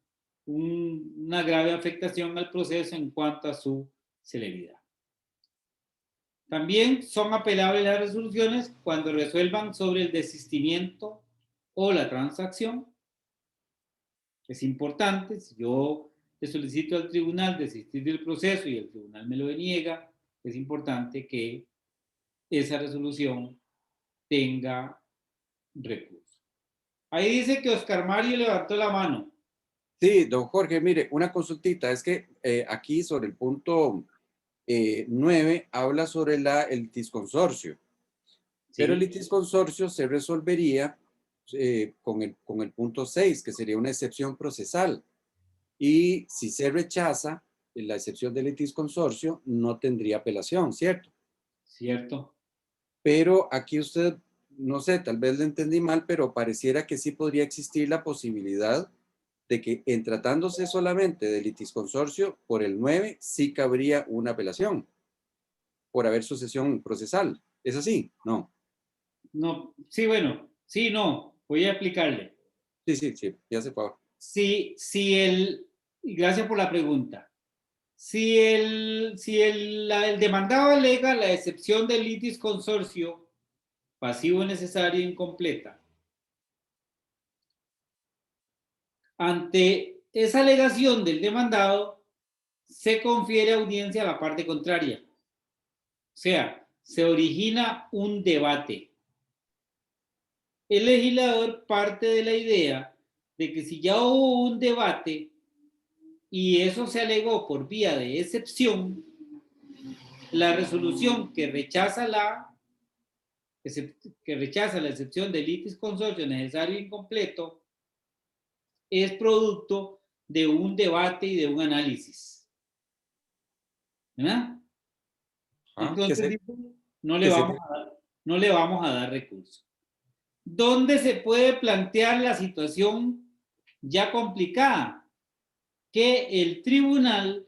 grave afectación al proceso en cuanto a su celeridad. También son apelables las resoluciones cuando resuelvan sobre el desistimiento o la transacción. Es importante, si yo le solicito al tribunal desistir del proceso y el tribunal me lo deniega, es importante que esa resolución tenga recurso. Ahí dice que Oscar Mario levantó la mano. Sí, don Jorge, mire, una consultita. Es que aquí sobre el punto 9 habla sobre el litisconsorcio. Sí. Pero el litisconsorcio se resolvería con el punto 6, que sería una excepción procesal. Y si se rechaza la excepción del litisconsorcio, no tendría apelación, ¿cierto? Cierto. Pero aquí usted, no sé, tal vez le entendí mal, pero pareciera que sí podría existir la posibilidad de que en tratándose solamente de litisconsorcio, por el 9 sí cabría una apelación por haber sucesión procesal. ¿Es así? No. No, sí, bueno, sí, no. Voy a explicarle. Sí, ya se puede. Y gracias por la pregunta. Si el demandado alega la excepción del litisconsorcio pasivo necesario e incompleta, ante esa alegación del demandado, se confiere audiencia a la parte contraria. O sea, se origina un debate. El legislador parte de la idea de que si ya hubo un debate y eso se alegó por vía de excepción, la resolución que rechaza la excepción del litisconsorcio necesario e incompleto es producto de un debate y de un análisis. ¿Verdad? Entonces, no le vamos a dar recurso. ¿Dónde se puede plantear la situación ya complicada? Que el tribunal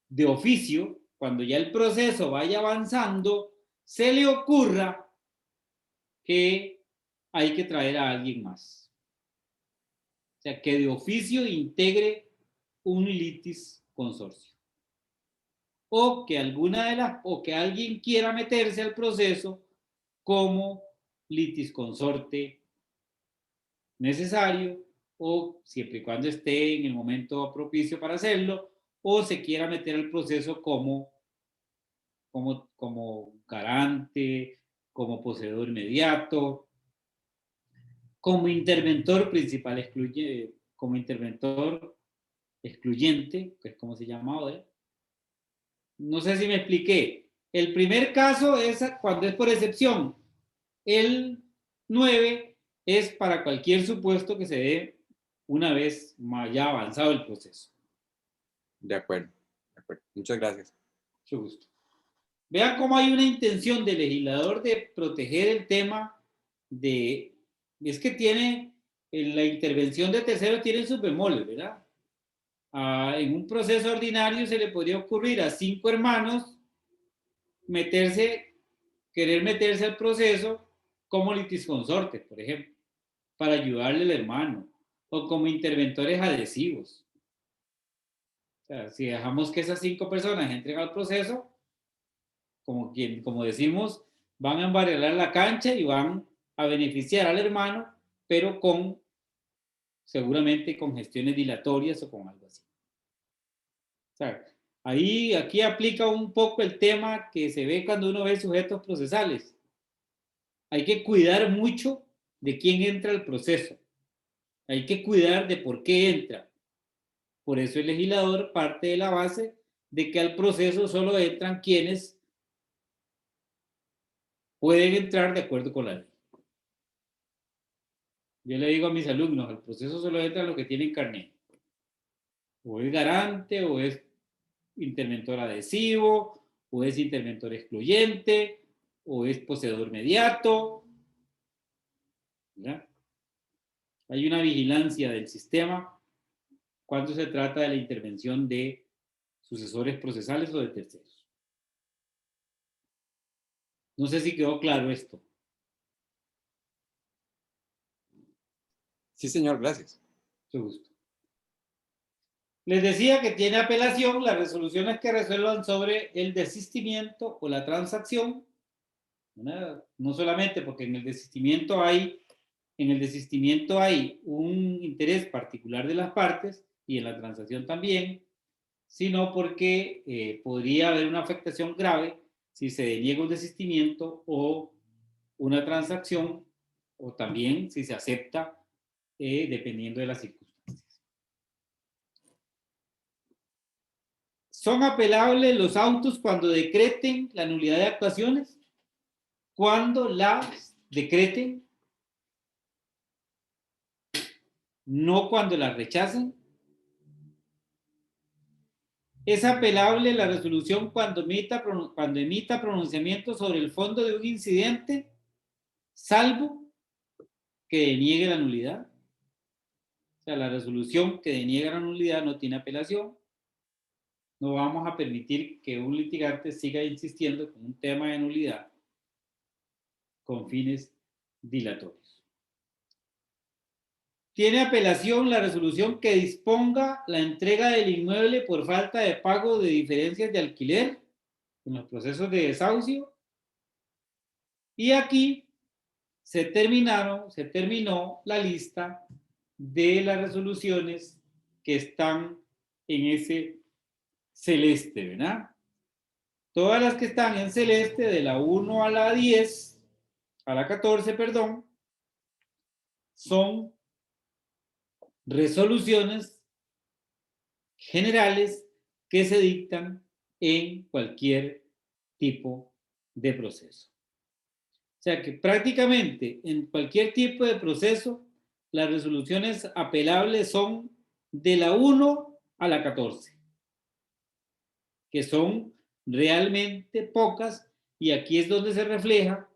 de oficio, cuando ya el proceso vaya avanzando, se le ocurra que hay que traer a alguien más. O sea, que de oficio integre un litis consorcio. O que o que alguien quiera meterse al proceso como litis consorte necesario, o siempre y cuando esté en el momento propicio para hacerlo, o se quiera meter al proceso como garante, como poseedor inmediato, como interventor principal como interventor excluyente, que es como se llama hoy. No sé si me expliqué. El primer caso es cuando es por excepción. El 9 es para cualquier supuesto que se dé una vez ya avanzado el proceso. De acuerdo. Muchas gracias. Mucho gusto. Vean cómo hay una intención del legislador de proteger el tema de... Es que tiene, en la intervención de terceros tiene sus bemoles, ¿verdad? En un proceso ordinario se le podría ocurrir a 5 hermanos querer meterse al proceso como litisconsortes, por ejemplo, para ayudarle al hermano, o como interventores adhesivos. O sea, si dejamos que esas 5 personas entren al proceso, como decimos, van a embarrear la cancha y van a beneficiar al hermano, pero seguramente con gestiones dilatorias o con algo así. O sea, aquí aplica un poco el tema que se ve cuando uno ve sujetos procesales. Hay que cuidar mucho de quién entra al proceso. Hay que cuidar de por qué entra. Por eso el legislador parte de la base de que al proceso solo entran quienes pueden entrar de acuerdo con la ley. Yo le digo a mis alumnos, al proceso solo entran los que tienen carnet. O es garante, o es interventor adhesivo, o es interventor excluyente, o es poseedor inmediato. ¿Ya? Hay una vigilancia del sistema cuando se trata de la intervención de sucesores procesales o de terceros. No sé si quedó claro esto. Sí, señor, gracias. Mucho gusto. Les decía que tiene apelación las resoluciones que resuelvan sobre el desistimiento o la transacción. No solamente porque en el desistimiento hay un interés particular de las partes y en la transacción también, sino porque podría haber una afectación grave si se deniega un desistimiento o una transacción, o también si se acepta dependiendo de las circunstancias. ¿Son apelables los autos cuando decreten la nulidad de actuaciones? Cuando las decreten, no cuando las rechacen. ¿Es apelable la resolución cuando emita pronunciamiento sobre el fondo de un incidente, salvo que deniegue la nulidad? O sea, la resolución que deniega la nulidad no tiene apelación. No vamos a permitir que un litigante siga insistiendo con un tema de nulidad con fines dilatorios. Tiene apelación la resolución que disponga la entrega del inmueble por falta de pago de diferencias de alquiler en los procesos de desahucio. Y aquí se terminó la lista de las resoluciones que están en ese celeste, ¿verdad? Todas las que están en celeste, de la 1 a la 10, a la 14, perdón, son resoluciones generales que se dictan en cualquier tipo de proceso. O sea que prácticamente en cualquier tipo de proceso, las resoluciones apelables son de la 1 a la 14, que son realmente pocas, y aquí es donde se refleja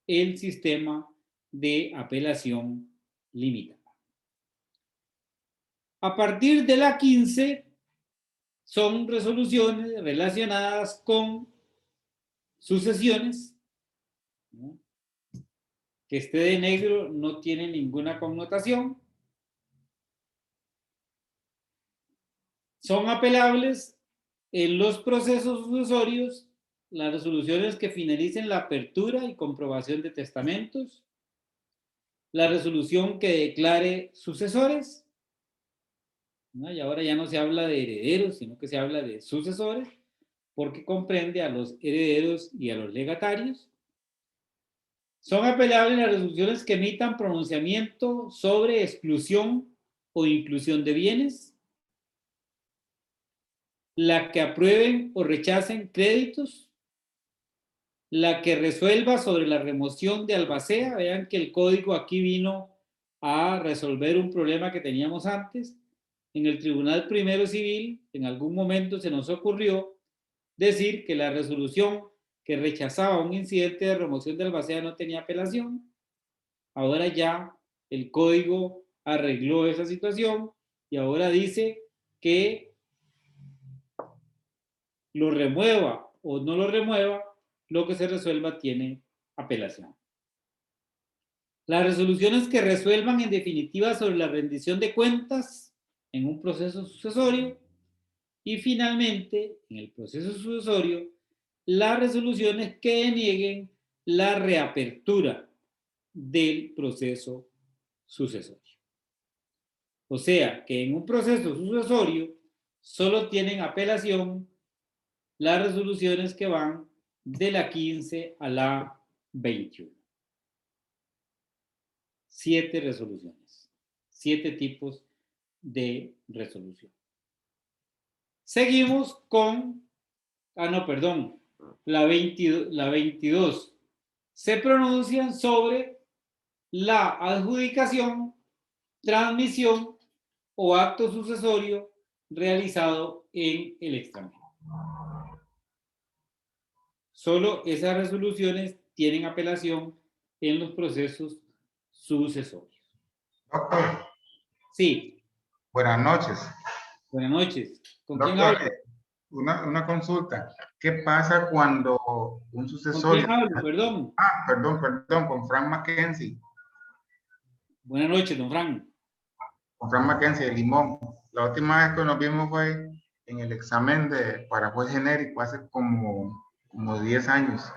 el sistema de apelación limitada. A partir de la 15 son resoluciones relacionadas con sucesiones, ¿no? que esté de negro no tiene ninguna connotación. Son apelables en los procesos sucesorios las resoluciones que finalicen la apertura y comprobación de testamentos, la resolución que declare sucesores, ¿no? Y ahora ya no se habla de herederos, sino que se habla de sucesores, porque comprende a los herederos y a los legatarios. Son apelables las resoluciones que emitan pronunciamiento sobre exclusión o inclusión de bienes, la que aprueben o rechacen créditos, la que resuelva sobre la remoción de albacea. Vean que el código aquí vino a resolver un problema que teníamos antes. En el Tribunal Primero Civil, en algún momento se nos ocurrió decir que la resolución que rechazaba un incidente de remoción de albacea no tenía apelación. Ahora ya el código arregló esa situación y ahora dice que lo remueva o no lo remueva, lo que se resuelva tiene apelación. Las resoluciones que resuelvan en definitiva sobre la rendición de cuentas en un proceso sucesorio, y finalmente, en el proceso sucesorio, las resoluciones que nieguen la reapertura del proceso sucesorio. O sea, que en un proceso sucesorio solo tienen apelación las resoluciones que van de la 15 a la 21. 7 resoluciones, 7 tipos de resolución. Seguimos con, la 22. Se pronuncian sobre la adjudicación, transmisión o acto sucesorio realizado en el extranjero. Solo esas resoluciones tienen apelación en los procesos sucesorios. Doctor, Sí, buenas noches. buenas noches. ¿Con quién Doctor, hablo? una consulta. ¿Qué pasa cuando un ¿Con sucesorio... quién hablo? Perdón. Perdón, con Frank Mackenzie. Buenas noches, don Frank. Con Frank Mackenzie de Limón. La última vez que nos vimos fue en el examen para juez genérico hace como 10 años.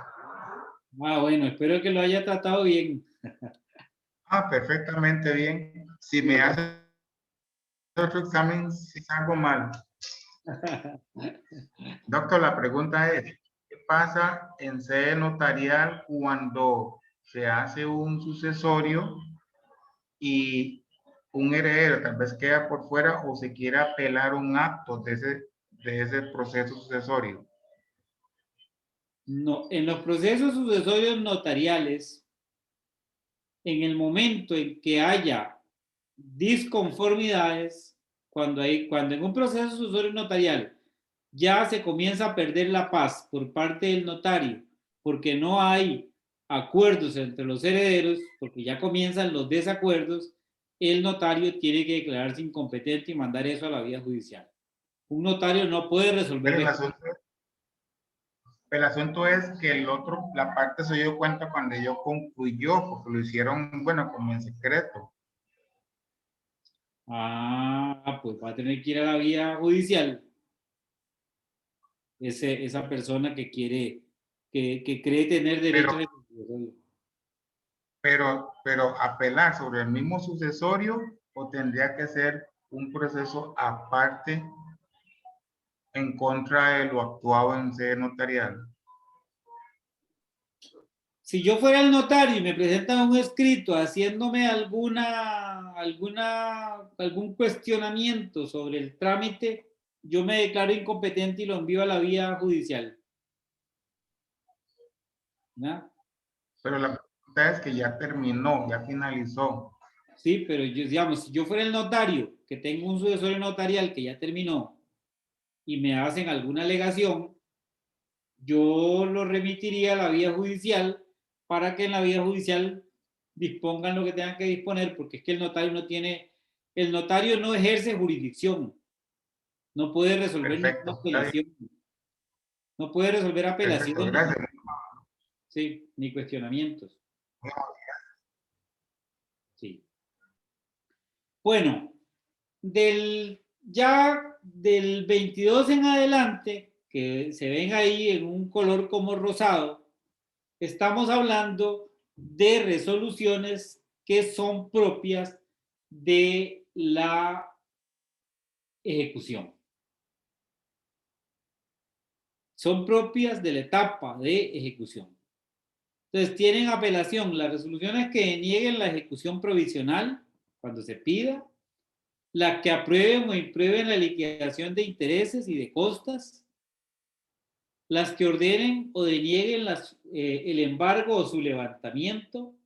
Bueno, espero que lo haya tratado bien. Perfectamente bien. Si me hace otro examen, si salgo mal. Doctor, la pregunta es, ¿qué pasa en sede notarial cuando se hace un sucesorio y un heredero tal vez queda por fuera o se quiere apelar un acto de ese proceso sucesorio? No, en los procesos sucesorios notariales, en el momento en que haya disconformidades, cuando en un proceso sucesorio notarial ya se comienza a perder la paz por parte del notario, porque no hay acuerdos entre los herederos, porque ya comienzan los desacuerdos, el notario tiene que declararse incompetente y mandar eso a la vía judicial. Un notario no puede resolver. El asunto es que la parte se dio cuenta cuando ello concluyó, porque lo hicieron, bueno, como en secreto. Pues va a tener que ir a la vía judicial. Esa persona que quiere, que cree tener derecho a sucesorio. Pero apelar sobre el mismo sucesorio o tendría que ser un proceso aparte en contra de lo actuado en sede notarial. Si yo fuera el notario y me presentan un escrito haciéndome algún cuestionamiento sobre el trámite, yo me declaro incompetente y lo envío a la vía judicial. ¿No? Pero la pregunta es que ya terminó, ya finalizó. Sí, pero digamos, si yo fuera el notario, que tengo un sucesorio notarial que ya terminó y me hacen alguna alegación, yo lo remitiría a la vía judicial para que en la vía judicial dispongan lo que tengan que disponer, porque es que el notario no ejerce jurisdicción, no puede resolver ninguna apelación, no puede resolver apelaciones, sí, ni cuestionamientos. Sí. Bueno, ya del 22 en adelante, que se ven ahí en un color como rosado, estamos hablando de resoluciones que son propias de la ejecución. Son propias de la etapa de ejecución. Entonces, tienen apelación las resoluciones que nieguen la ejecución provisional cuando se pida, la que aprueben o imprueben la liquidación de intereses y de costas, las que ordenen o denieguen el embargo o su levantamiento.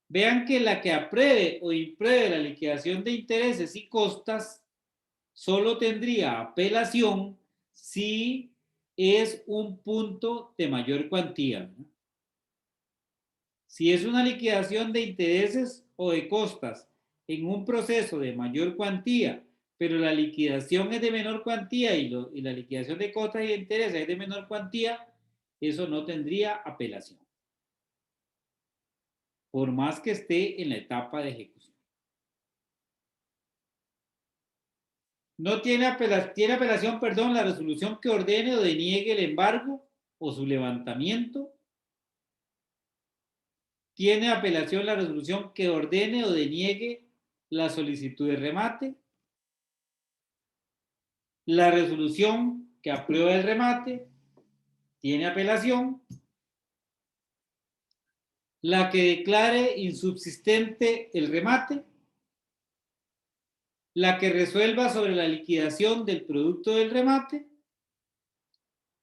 Vean que la que apruebe o impruebe la liquidación de intereses y costas solo tendría apelación si es un punto de mayor cuantía, ¿no? Si es una liquidación de intereses o de costas en un proceso de mayor cuantía, pero la liquidación es de menor cuantía y la liquidación de costas y de intereses es de menor cuantía, eso no tendría apelación, por más que esté en la etapa de ejecución. No tiene apelación, perdón, la resolución que ordene o deniegue el embargo o su levantamiento. Tiene apelación la resolución que ordene o deniegue la solicitud de remate. La resolución que aprueba el remate tiene apelación. La que declare insubsistente el remate. La que resuelva sobre la liquidación del producto del remate.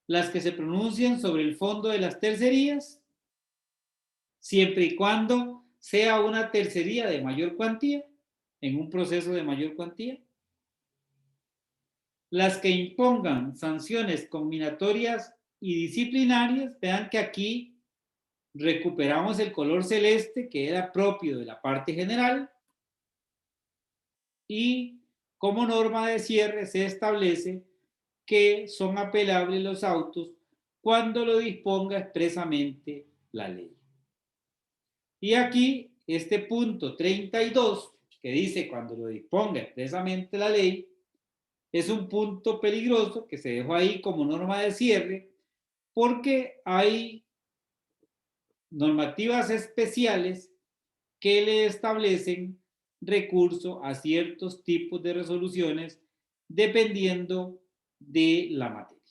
Las que se pronuncien sobre el fondo de las tercerías, siempre y cuando sea una tercería de mayor cuantía, en un proceso de mayor cuantía. Las que impongan sanciones combinatorias y disciplinarias, vean que aquí recuperamos el color celeste que era propio de la parte general, y como norma de cierre se establece que son apelables los autos cuando lo disponga expresamente la ley. Y aquí, este punto 32, que dice cuando lo disponga expresamente la ley, es un punto peligroso que se dejó ahí como norma de cierre, porque hay normativas especiales que le establecen recurso a ciertos tipos de resoluciones dependiendo de la materia.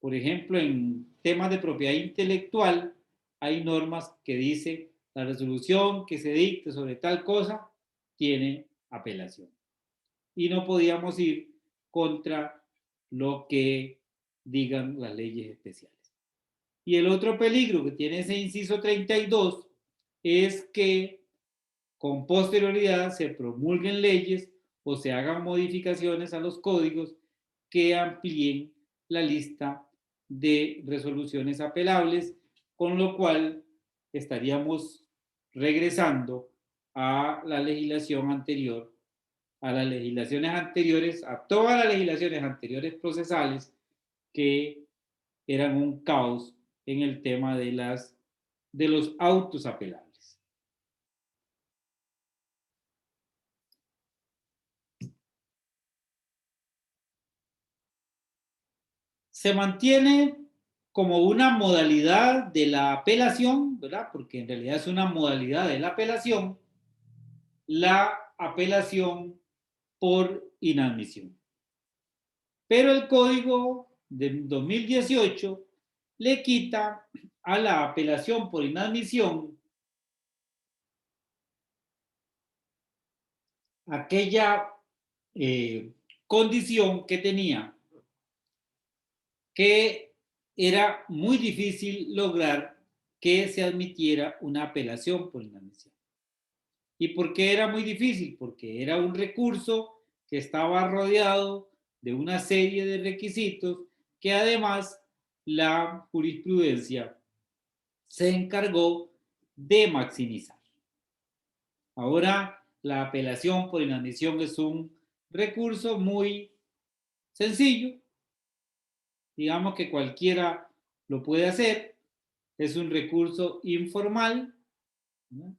Por ejemplo, en temas de propiedad intelectual hay normas que dice la resolución que se dicte sobre tal cosa tiene apelación. Y no podíamos ir contra lo que digan las leyes especiales. Y el otro peligro que tiene ese inciso 32 es que con posterioridad se promulguen leyes o se hagan modificaciones a los códigos que amplíen la lista de resoluciones apelables, con lo cual estaríamos regresando a la legislación anterior, a las legislaciones anteriores, a todas las legislaciones anteriores procesales que eran un caos en el tema de los autos apelables. Se mantiene como una modalidad de la apelación, ¿verdad? Porque en realidad es una modalidad de la apelación por inadmisión. Pero el código de 2018 le quita a la apelación por inadmisión aquella condición que tenía, que era muy difícil lograr que se admitiera una apelación por inadmisión. ¿Y por qué era muy difícil? Porque era un recurso que estaba rodeado de una serie de requisitos que además la jurisprudencia se encargó de maximizar. Ahora, la apelación por inadmisión es un recurso muy sencillo. Digamos que cualquiera lo puede hacer. Es un recurso informal, ¿no?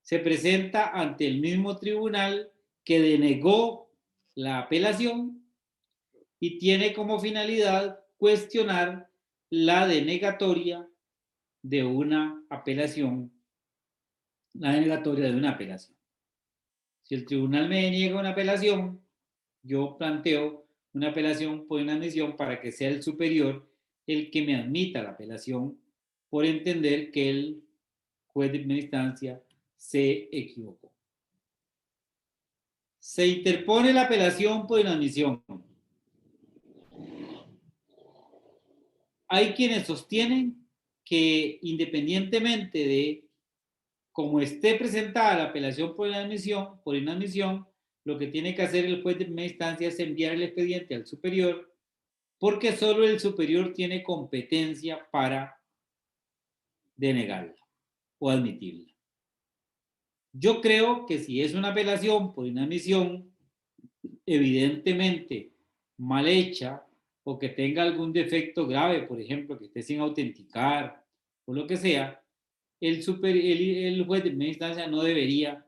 se presenta ante el mismo tribunal que denegó la apelación y tiene como finalidad cuestionar la denegatoria de una apelación, Si el tribunal me deniega una apelación, yo planteo una apelación por inadmisión para que sea el superior el que me admita la apelación por entender que el juez de primera instancia se equivocó. Se interpone la apelación por inadmisión. Hay quienes sostienen que independientemente de cómo esté presentada la apelación por inadmisión, lo que tiene que hacer el juez de primera instancia es enviar el expediente al superior, porque solo el superior tiene competencia para denegarla o admitirla. Yo creo que si es una apelación por inadmisión evidentemente mal hecha o que tenga algún defecto grave, por ejemplo, que esté sin autenticar o lo que sea, el juez de primera instancia no debería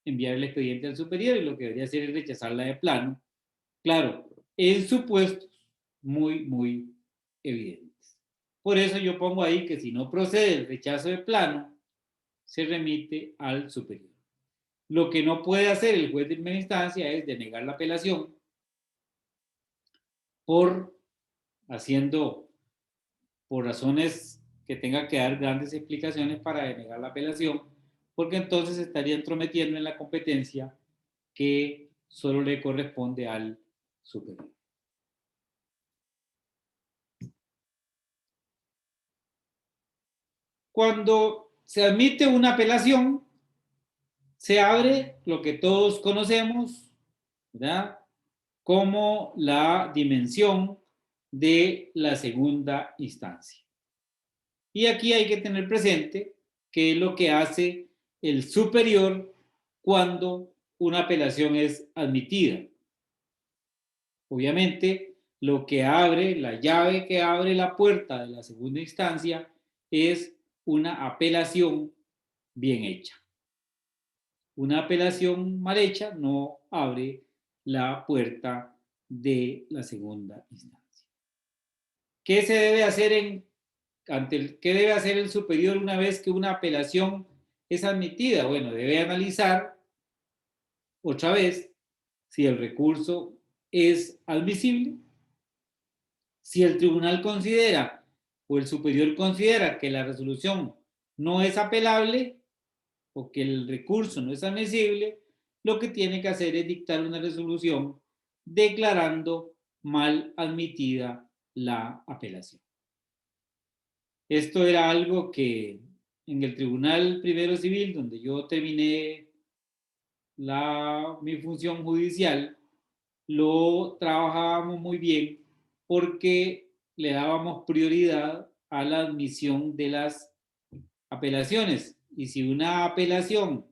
enviar el expediente al superior y lo que debería hacer es rechazarla de plano. Claro, en supuestos muy, muy evidentes. Por eso yo pongo ahí que si no procede el rechazo de plano, se remite al superior. Lo que no puede hacer el juez de primera instancia es denegar la apelación por razones que tenga que dar grandes explicaciones para denegar la apelación, porque entonces estaría entrometiendo en la competencia que solo le corresponde al superior. Cuando se admite una apelación, se abre lo que todos conocemos, ¿verdad?, como la dimensión de la segunda instancia. Y aquí hay que tener presente qué es lo que hace el superior cuando una apelación es admitida. Obviamente, lo que abre, la llave que abre la puerta de la segunda instancia es una apelación bien hecha. Una apelación mal hecha no abre la puerta de la segunda instancia. ¿Qué se debe hacer qué debe hacer el superior una vez que una apelación es admitida? Bueno, debe analizar otra vez si el recurso es admisible. Si el tribunal considera o el superior considera que la resolución no es apelable o que el recurso no es admisible, lo que tiene que hacer es dictar una resolución declarando mal admitida la apelación. Esto era algo que en el Tribunal Primero Civil, donde yo terminé mi función judicial, lo trabajábamos muy bien porque le dábamos prioridad a la admisión de las apelaciones. Y si una apelación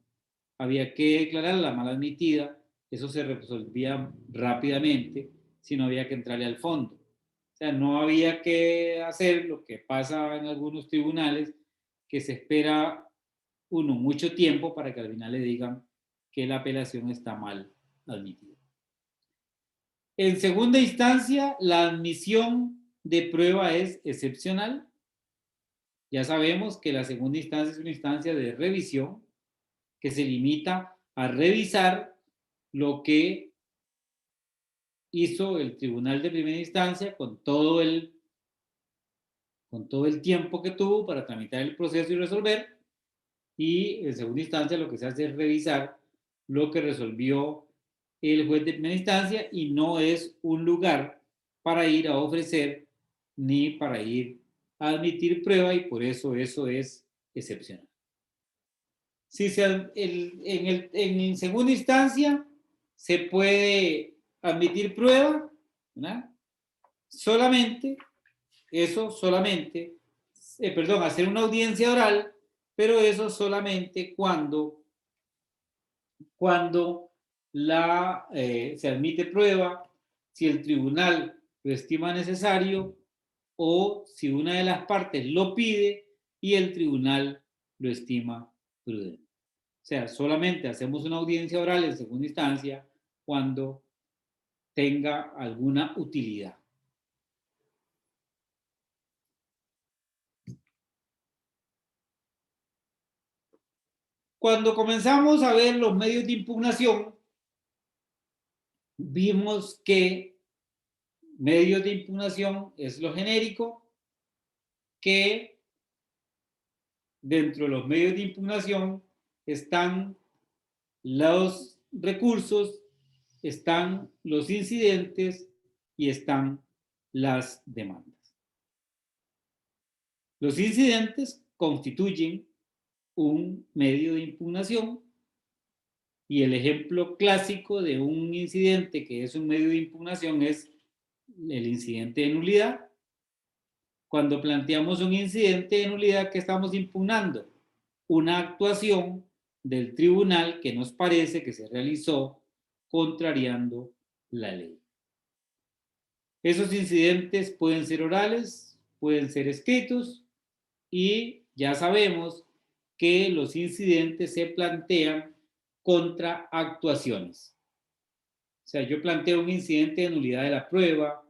había que declararla mal admitida, eso se resolvía rápidamente, si no había que entrarle al fondo. O sea, no había que hacer lo que pasa en algunos tribunales, que se espera mucho tiempo para que al final le digan que la apelación está mal admitida. En segunda instancia, la admisión de prueba es excepcional. Ya sabemos que la segunda instancia es una instancia de revisión que se limita a revisar lo que hizo el tribunal de primera instancia con todo el tiempo que tuvo para tramitar el proceso y resolver. Y en segunda instancia lo que se hace es revisar lo que resolvió el juez de primera instancia y no es un lugar para ir a ofrecer ni para ir a admitir prueba, y por eso es excepcional. Si en segunda instancia se puede admitir prueba, ¿verdad?, hacer una audiencia oral, pero eso solamente cuando se admite prueba, si el tribunal lo estima necesario o si una de las partes lo pide y el tribunal lo estima prudente. sea, solamente hacemos una audiencia oral en segunda instancia cuando tenga alguna utilidad. Cuando comenzamos a ver los medios de impugnación, vimos que medios de impugnación es lo genérico, que dentro de los medios de impugnación están los recursos, están los incidentes y están las demandas. Los incidentes constituyen un medio de impugnación y el ejemplo clásico de un incidente que es un medio de impugnación es el incidente de nulidad. Cuando planteamos un incidente de nulidad, ¿qué estamos impugnando? Una actuación del tribunal que nos parece que se realizó contrariando la ley. Esos incidentes pueden ser orales, pueden ser escritos y ya sabemos que los incidentes se plantean contra actuaciones. O sea, yo planteo un incidente de nulidad de la prueba,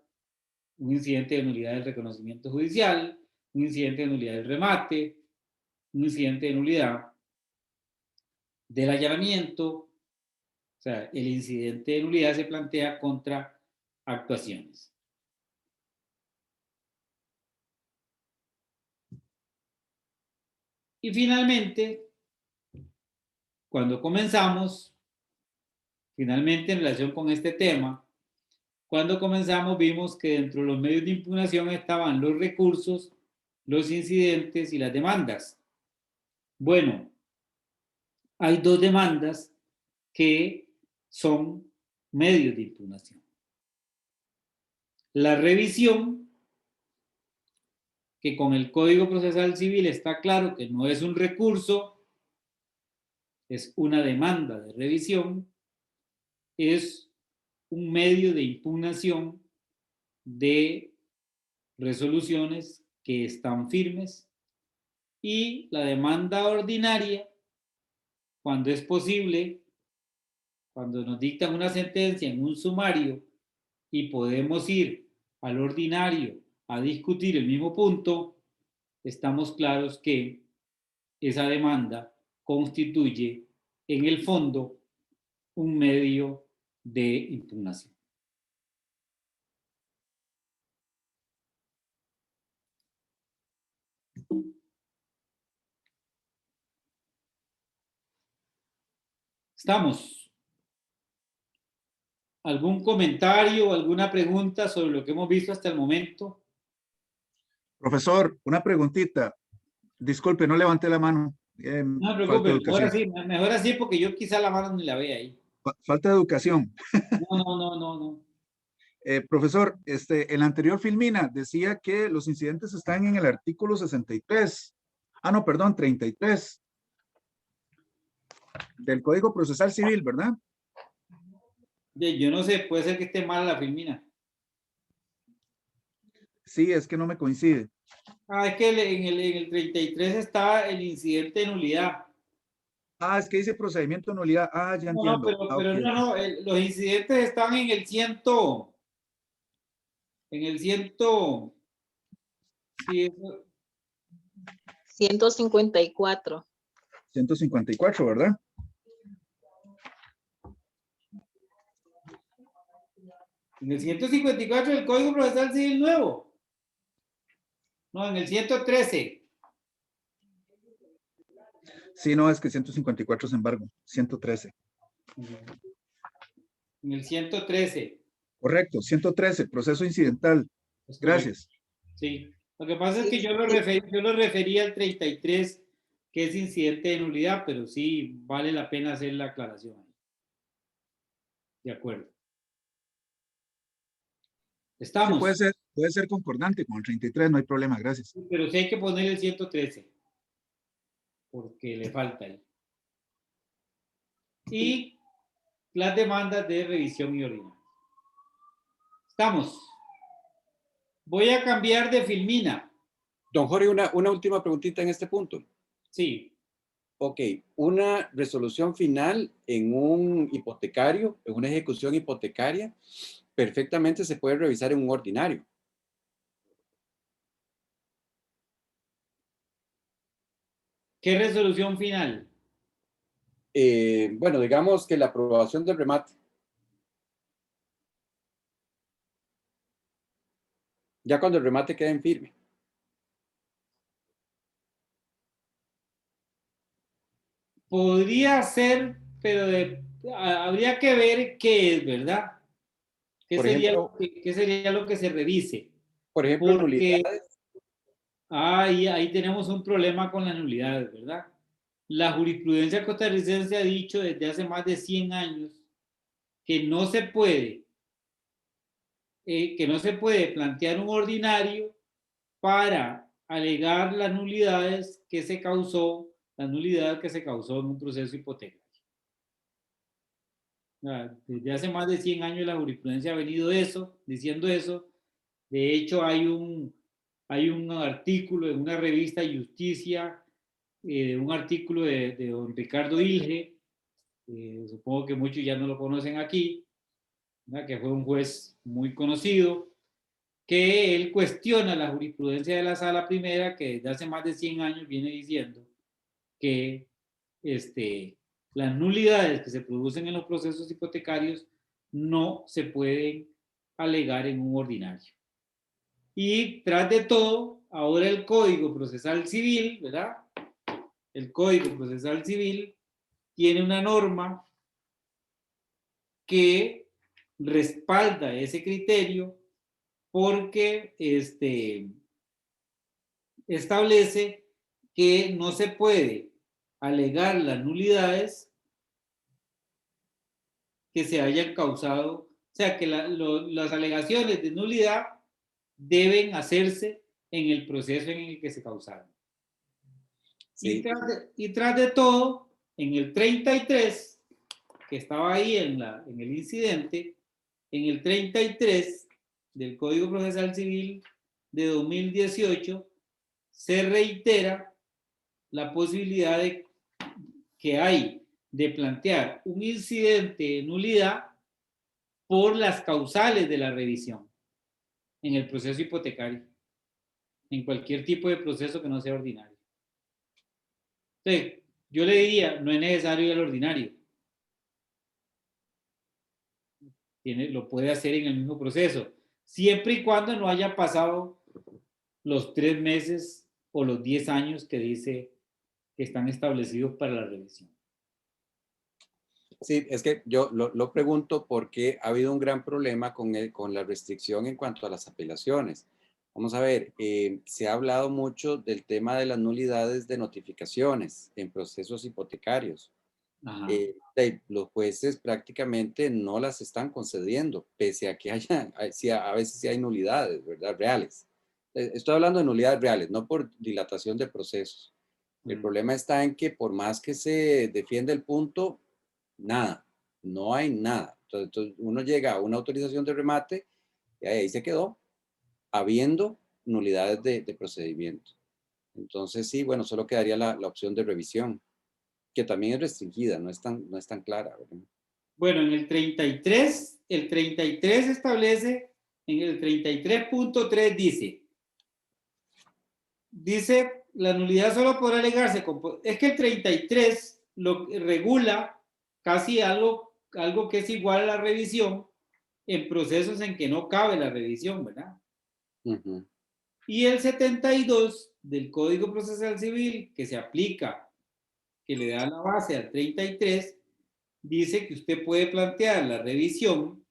un incidente de nulidad del reconocimiento judicial, un incidente de nulidad del remate, un incidente de nulidad del allanamiento. O sea, el incidente de nulidad se plantea contra actuaciones. Y finalmente, cuando comenzamos, finalmente en relación con este tema, cuando comenzamos vimos que dentro de los medios de impugnación estaban los recursos, los incidentes y las demandas. Bueno, hay dos demandas que son medios de impugnación. La revisión, que con el Código Procesal Civil está claro que no es un recurso, es una demanda de revisión, es un medio de impugnación de resoluciones que están firmes, y la demanda ordinaria, cuando es posible, cuando nos dictan una sentencia en un sumario y podemos ir al ordinario a discutir el mismo punto, estamos claros que esa demanda constituye en el fondo un medio de impugnación. ¿Estamos? ¿Algún comentario o alguna pregunta sobre lo que hemos visto hasta el momento? Profesor, una preguntita. Disculpe, no levanté la mano. No me preocupe, mejor así porque yo quizá la mano ni la vea ahí. Falta de educación. No. Profesor, en la anterior filmina decía que los incidentes están en el artículo 63. Ah, no, perdón, 33 del Código Procesal Civil, ¿verdad? Yo no sé, puede ser que esté mal la filmina. Sí, es que no me coincide. Ah, es que en el 33 está el incidente de nulidad. Ah, es que dice procedimiento de nulidad. Ah, ya entiendo. Pero okay. no, los incidentes están en el 154. 154, ¿verdad? En el 154 del Código Procesal Civil nuevo. No, en el 113. Sí, no, es que 154 es embargo. 113. En el 113. Correcto, 113, proceso incidental. Gracias. Sí, lo que pasa es que yo lo refería al 33, que es incidente de nulidad, pero sí vale la pena hacer la aclaración. De acuerdo. Estamos. Sí, puede ser concordante con el 33, no hay problema, gracias. Pero sí hay que poner el 113, porque le falta ahí. Y las demandas de revisión y ordinaria. Estamos. Voy a cambiar de filmina. Don Jorge, una última preguntita en este punto. Sí. Ok, una resolución final en un hipotecario, en una ejecución hipotecaria, perfectamente se puede revisar en un ordinario. ¿Qué resolución final? Bueno, digamos que la aprobación del remate. Ya cuando el remate queda en firme. Podría ser, pero habría que ver qué es, ¿verdad? Por ejemplo, ¿Qué sería lo que se revise? por ejemplo, Porque nulidades. ahí tenemos un problema con las nulidades, ¿verdad? La jurisprudencia costarricense ha dicho desde hace más de 100 años que no se puede plantear un ordinario para alegar las nulidades que se causó, la nulidad que se causó en un proceso hipotecario. Desde hace más de 100 años la jurisprudencia ha venido diciendo eso. De hecho, hay un artículo en una revista Justicia, un artículo de don Ricardo Ilge, supongo que muchos ya no lo conocen aquí, ¿verdad? Que fue un juez muy conocido, que él cuestiona la jurisprudencia de la Sala Primera, que desde hace más de 100 años viene diciendo que las nulidades que se producen en los procesos hipotecarios no se pueden alegar en un ordinario. Y tras de todo, ahora el Código Procesal Civil, ¿verdad? El Código Procesal Civil tiene una norma que respalda ese criterio porque establece que no se puede alegar las nulidades que se hayan causado, o sea, que las alegaciones de nulidad deben hacerse en el proceso en el que se causaron. Sí. Y tras de todo, en el 33, que estaba ahí en el incidente, en el 33 del Código Procesal Civil de 2018, se reitera la posibilidad que hay de plantear un incidente de nulidad por las causales de la revisión en el proceso hipotecario, en cualquier tipo de proceso que no sea ordinario. Entonces, yo le diría, no es necesario ir al ordinario. Lo puede hacer en el mismo proceso, siempre y cuando no haya pasado los 3 meses o los 10 años que dice que están establecidos para la revisión. Sí, es que yo lo pregunto porque ha habido un gran problema con la restricción en cuanto a las apelaciones. Vamos a ver, se ha hablado mucho del tema de las nulidades de notificaciones en procesos hipotecarios. Los jueces prácticamente no las están concediendo, pese a que a veces sí hay nulidades, ¿verdad? Reales. Estoy hablando de nulidades reales, no por dilatación de procesos. El problema está en que por más que se defienda el punto, nada, no hay nada. Entonces uno llega a una autorización de remate y ahí se quedó, habiendo nulidades de procedimiento. Entonces sí, bueno, solo quedaría la opción de revisión, que también es restringida, no es tan clara, ¿verdad? Bueno, en el 33 establece, en el 33.3 dice, la nulidad solo podrá alegarse, es que el 33 lo regula casi algo que es igual a la revisión en procesos en que no cabe la revisión, ¿verdad? Y el 72 del Código Procesal Civil, que se aplica, que le da la base al 33, dice que usted puede plantear la revisión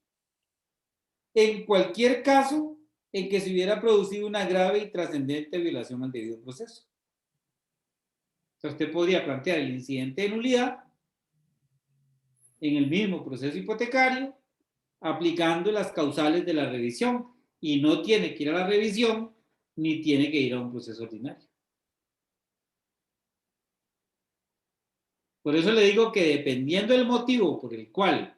en cualquier caso en que se hubiera producido una grave y trascendente violación al debido proceso. O sea, usted podría plantear el incidente de nulidad en el mismo proceso hipotecario, aplicando las causales de la revisión, y no tiene que ir a la revisión ni tiene que ir a un proceso ordinario. Por eso le digo que dependiendo del motivo por el cual,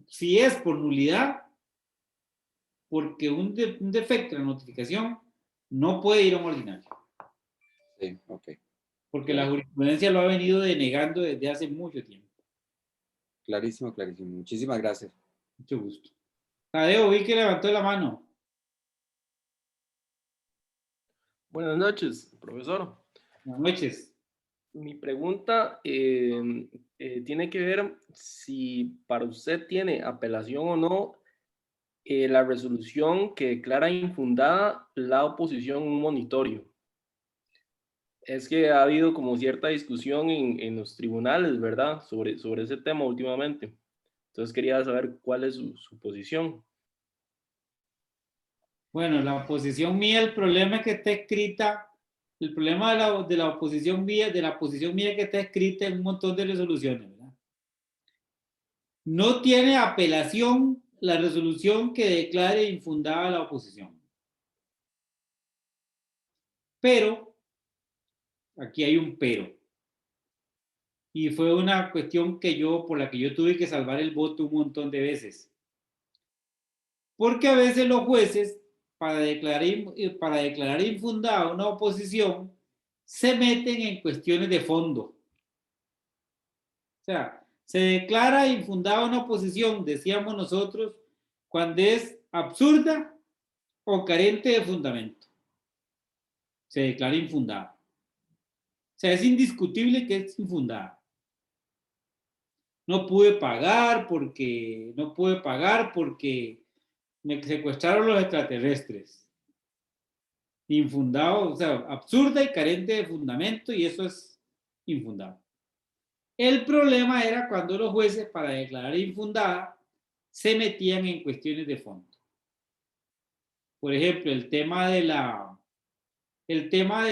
si es por nulidad, porque un defecto en la notificación, no puede ir a un ordinario. Sí, ok. porque la jurisprudencia lo ha venido denegando desde hace mucho tiempo. Clarísimo, clarísimo. Muchísimas gracias. Mucho gusto. Tadeo, vi que levantó la mano. Buenas noches, profesor. Buenas noches. Mi pregunta tiene que ver si para usted tiene apelación o no la resolución que declara infundada la oposición a un monitorio. Es que ha habido como cierta discusión en los tribunales, ¿verdad? Sobre ese tema últimamente. Entonces quería saber cuál es su posición. Bueno, la posición mía, el problema es que está escrita, el problema de la oposición mía, de la posición mía que está escrita en un montón de resoluciones, ¿verdad? No tiene apelación la resolución que declare infundada la oposición. Pero, aquí hay un pero. Y fue una cuestión por la que yo tuve que salvar el voto un montón de veces. Porque a veces los jueces, para declarar infundada una oposición, se meten en cuestiones de fondo. O sea, se declara infundada una oposición, decíamos nosotros, cuando es absurda o carente de fundamento. Se declara infundada. O sea, es indiscutible que es infundada. No pude pagar porque me secuestraron los extraterrestres. Infundado, o sea, absurda y carente de fundamento, y eso es infundado. El problema era cuando los jueces, para declarar infundada, se metían en cuestiones de fondo. Por ejemplo, el tema de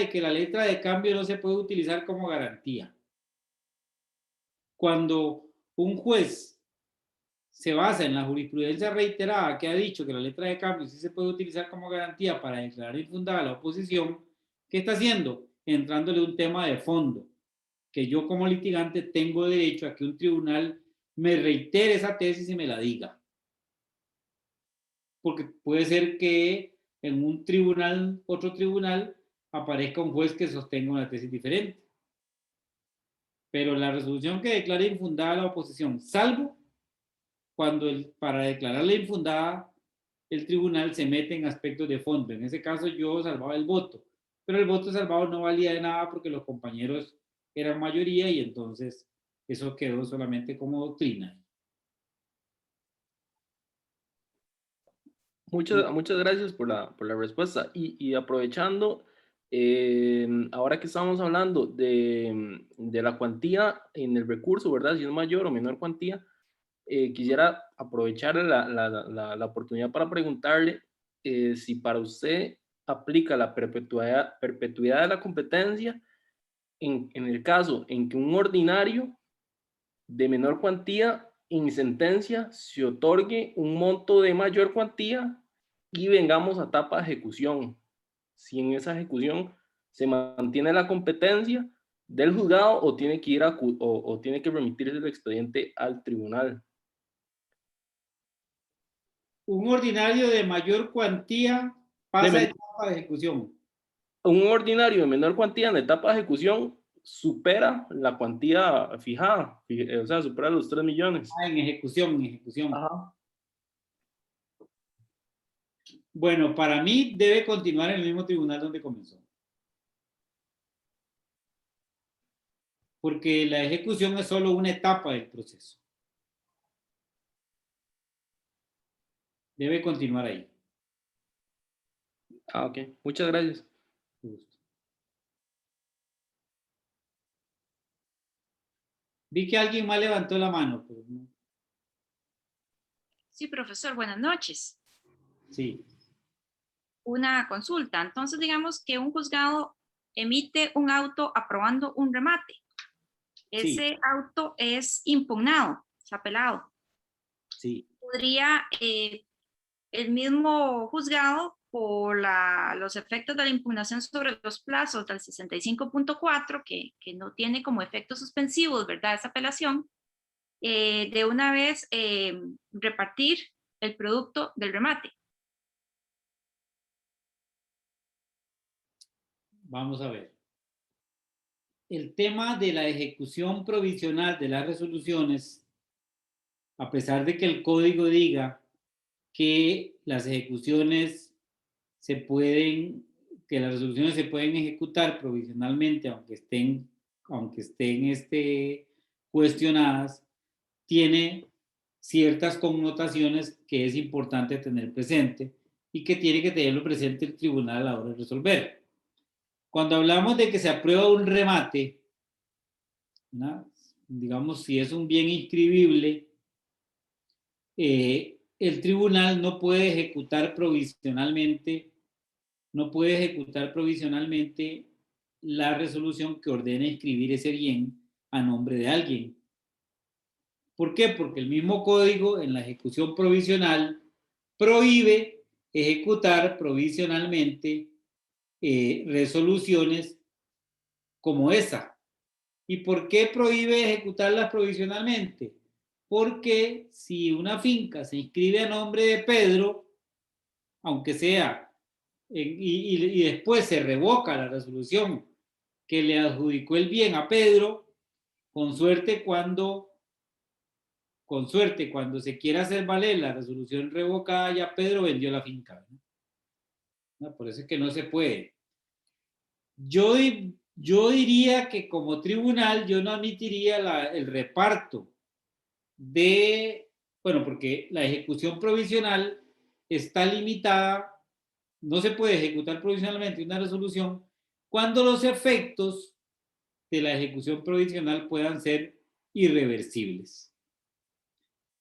que la letra de cambio no se puede utilizar como garantía. Cuando un juez se basa en la jurisprudencia reiterada que ha dicho que la letra de cambio sí se puede utilizar como garantía para declarar infundada la oposición, ¿qué está haciendo? Entrándole un tema de fondo, que yo como litigante tengo derecho a que un tribunal me reitere esa tesis y me la diga. Porque puede ser que en un tribunal, otro tribunal, aparezca un juez que sostenga una tesis diferente. Pero la resolución que declare infundada la oposición, salvo cuando para declararla infundada, el tribunal se mete en aspectos de fondo. En ese caso yo salvaba el voto, pero el voto salvado no valía de nada porque los compañeros eran mayoría y entonces eso quedó solamente como doctrina. Muchas gracias por la respuesta. Y aprovechando, ahora que estamos hablando de la cuantía en el recurso, ¿verdad? Si es mayor o menor cuantía, quisiera aprovechar la oportunidad para preguntarle si para usted aplica la perpetuidad de la competencia en el caso en que un ordinario de menor cuantía en sentencia se otorgue un monto de mayor cuantía y vengamos a etapa de ejecución. Si en esa ejecución se mantiene la competencia del juzgado o tiene que ir o tiene que remitirse el expediente al tribunal. Un ordinario de mayor cuantía pasa a etapa de ejecución. Un ordinario de menor cuantía en la etapa de ejecución supera la cuantía fijada, o sea, supera los 3 millones. En ejecución. Ajá. Bueno, para mí debe continuar en el mismo tribunal donde comenzó. Porque la ejecución es solo una etapa del proceso. Debe continuar ahí. Ok. Muchas gracias. Vi que alguien más levantó la mano. Pero no. Sí, profesor, buenas noches. Sí. Una consulta. Entonces, digamos que un juzgado emite un auto aprobando un remate. Ese auto es impugnado, es apelado. Sí. ¿Podría el mismo juzgado, por los efectos de la impugnación sobre los plazos del 65.4, que no tiene como efectos suspensivos, ¿verdad?, esa apelación, de una vez repartir el producto del remate? Vamos a ver. el tema de la ejecución provisional de las resoluciones, a pesar de que el código diga que las ejecuciones que las resoluciones se pueden ejecutar provisionalmente, aunque estén cuestionadas, tiene ciertas connotaciones que es importante tener presente y que tiene que tenerlo presente el tribunal a la hora de resolver. Cuando hablamos de que se aprueba un remate, ¿no? Digamos, si es un bien inscribible, el tribunal no puede ejecutar provisionalmente la resolución que ordene inscribir ese bien a nombre de alguien. ¿Por qué? Porque el mismo código en la ejecución provisional prohíbe ejecutar provisionalmente resoluciones como esa. ¿Y por qué prohíbe ejecutarlas provisionalmente? Porque si una finca se inscribe a nombre de Pedro, aunque sea, y después se revoca la resolución que le adjudicó el bien a Pedro, con suerte cuando se quiera hacer valer la resolución revocada, ya Pedro vendió la finca, ¿no? Por eso es que no se puede. Yo diría que como tribunal yo no admitiría el reparto porque la ejecución provisional está limitada, no se puede ejecutar provisionalmente una resolución cuando los efectos de la ejecución provisional puedan ser irreversibles.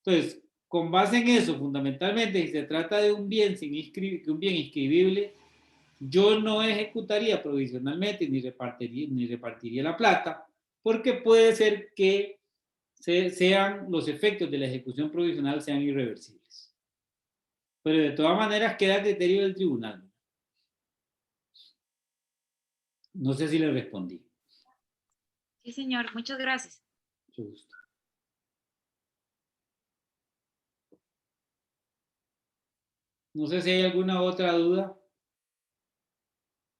Entonces, con base en eso, fundamentalmente, si se trata de un bien inscribible, yo no ejecutaría provisionalmente ni repartiría la plata, porque puede ser que los efectos de la ejecución provisional sean irreversibles. Pero de todas maneras queda a criterio del tribunal. No sé si le respondí. Sí, señor. Muchas gracias. Mucho gusto. No sé si hay alguna otra duda,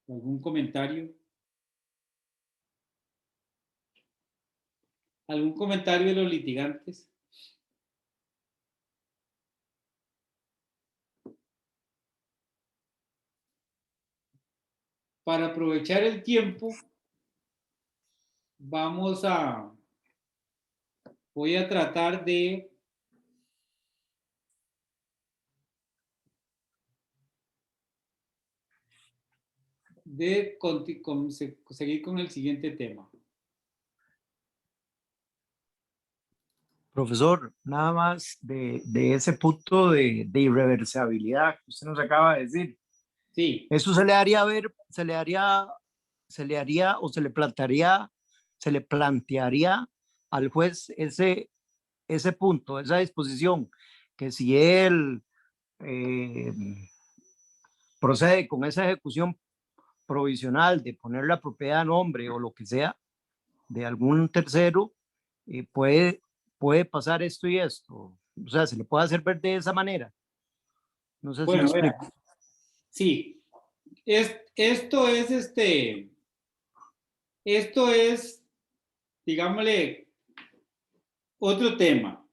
algún comentario. ¿Algún comentario de los litigantes? Para aprovechar el tiempo, voy a tratar de seguir con el siguiente tema. Profesor, nada más de ese punto de irreversibilidad que usted nos acaba de decir. Sí. Eso se le haría o se le plantearía al juez ese punto, esa disposición, que si él procede con esa ejecución provisional de poner la propiedad a nombre o lo que sea de algún tercero, puede pasar esto y esto. O sea, se le puede hacer ver de esa manera. No sé si me explico. Sí, esto es, digámosle, otro tema.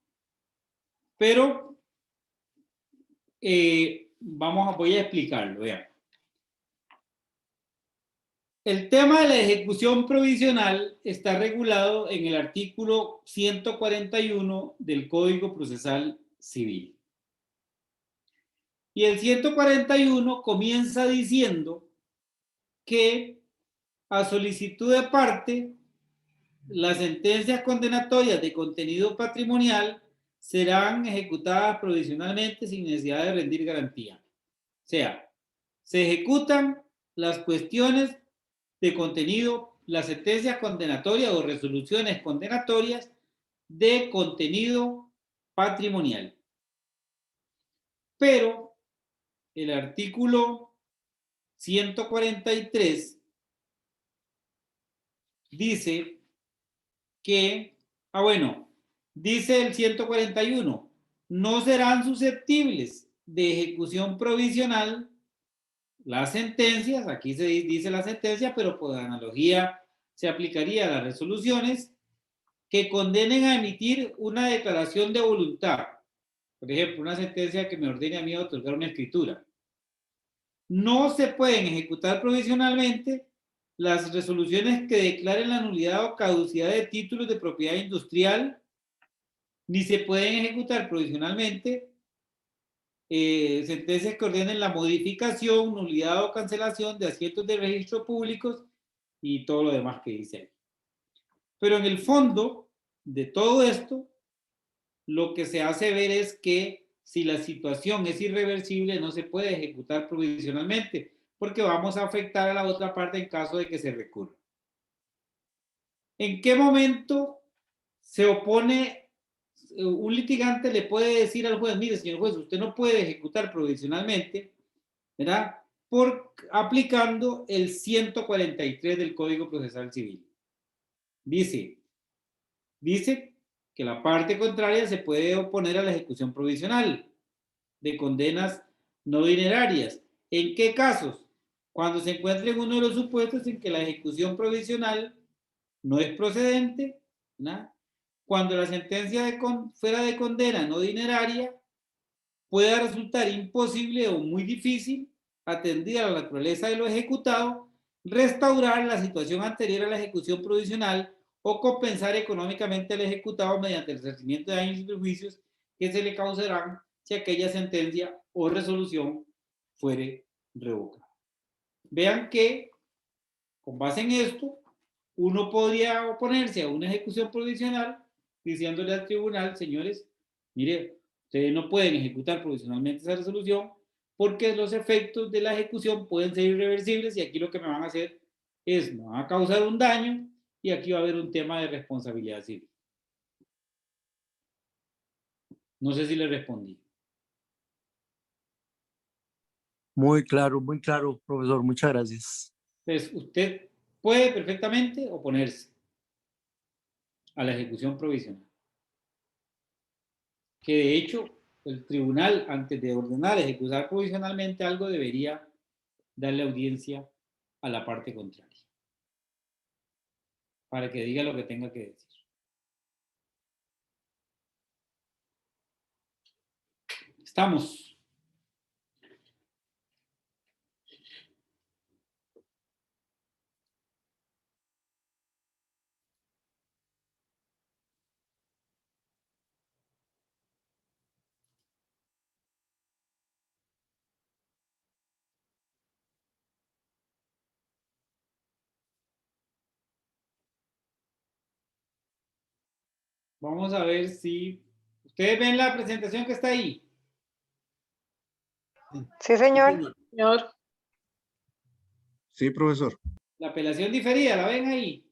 Pero voy a explicarlo, vean. El tema de la ejecución provisional está regulado en el artículo 141 del Código Procesal Civil. Y el 141 comienza diciendo que a solicitud de parte, las sentencias condenatorias de contenido patrimonial serán ejecutadas provisionalmente sin necesidad de rendir garantía. O sea, se ejecutan las cuestiones de contenido, las sentencias condenatorias o resoluciones condenatorias de contenido patrimonial. Pero el artículo 143 dice que, dice el 141, no serán susceptibles de ejecución provisional las sentencias, aquí se dice la sentencia, pero por analogía se aplicaría a las resoluciones que condenen a emitir una declaración de voluntad. Por ejemplo, una sentencia que me ordene a mí a otorgar una escritura. No se pueden ejecutar provisionalmente las resoluciones que declaren la nulidad o caducidad de títulos de propiedad industrial, ni se pueden ejecutar provisionalmente sentencias que ordenen la modificación, nulidad o cancelación de asientos de registro públicos y todo lo demás que dice ahí. Pero en el fondo de todo esto, lo que se hace ver es que si la situación es irreversible, no se puede ejecutar provisionalmente, porque vamos a afectar a la otra parte en caso de que se recurra. ¿En qué momento se opone? Un litigante le puede decir al juez, mire, señor juez, usted no puede ejecutar provisionalmente, ¿verdad? Aplicando el 143 del Código Procesal Civil. Dice que la parte contraria se puede oponer a la ejecución provisional de condenas no dinerarias. ¿En qué casos? Cuando se encuentre en uno de los supuestos en que la ejecución provisional no es procedente, ¿no? Cuando la sentencia fuera de condena no dineraria pueda resultar imposible o muy difícil, atendida a la naturaleza de lo ejecutado, restaurar la situación anterior a la ejecución provisional o compensar económicamente al ejecutado mediante el resarcimiento de daños y perjuicios que se le causarán si aquella sentencia o resolución fuere revocada. Vean que, con base en esto, uno podría oponerse a una ejecución provisional diciéndole al tribunal, señores, mire, ustedes no pueden ejecutar provisionalmente esa resolución porque los efectos de la ejecución pueden ser irreversibles y aquí lo que me van a hacer es, me van a causar un daño y aquí va a haber un tema de responsabilidad civil. No sé si le respondí. Muy claro, profesor. Muchas gracias. Entonces, usted puede perfectamente oponerse a la ejecución provisional. Que de hecho, el tribunal, antes de ordenar ejecutar provisionalmente algo, debería darle audiencia a la parte contraria para que diga lo que tenga que decir. Estamos. Vamos a ver si... ¿Ustedes ven la presentación que está ahí? Sí, señor. Señor, Sí, profesor. La apelación diferida, ¿la ven ahí?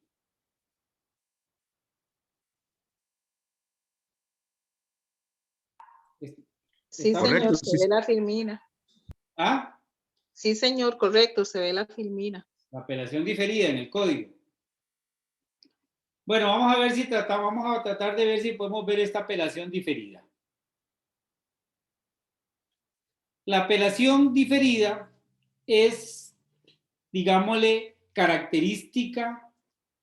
sí, Está señor, correcto, se sí. ve la filmina. ¿Ah? Sí, señor, correcto, se ve la filmina. La apelación diferida en el código. Bueno, vamos a ver si vamos a tratar de ver si podemos ver esta apelación diferida. La apelación diferida es, digámosle, característica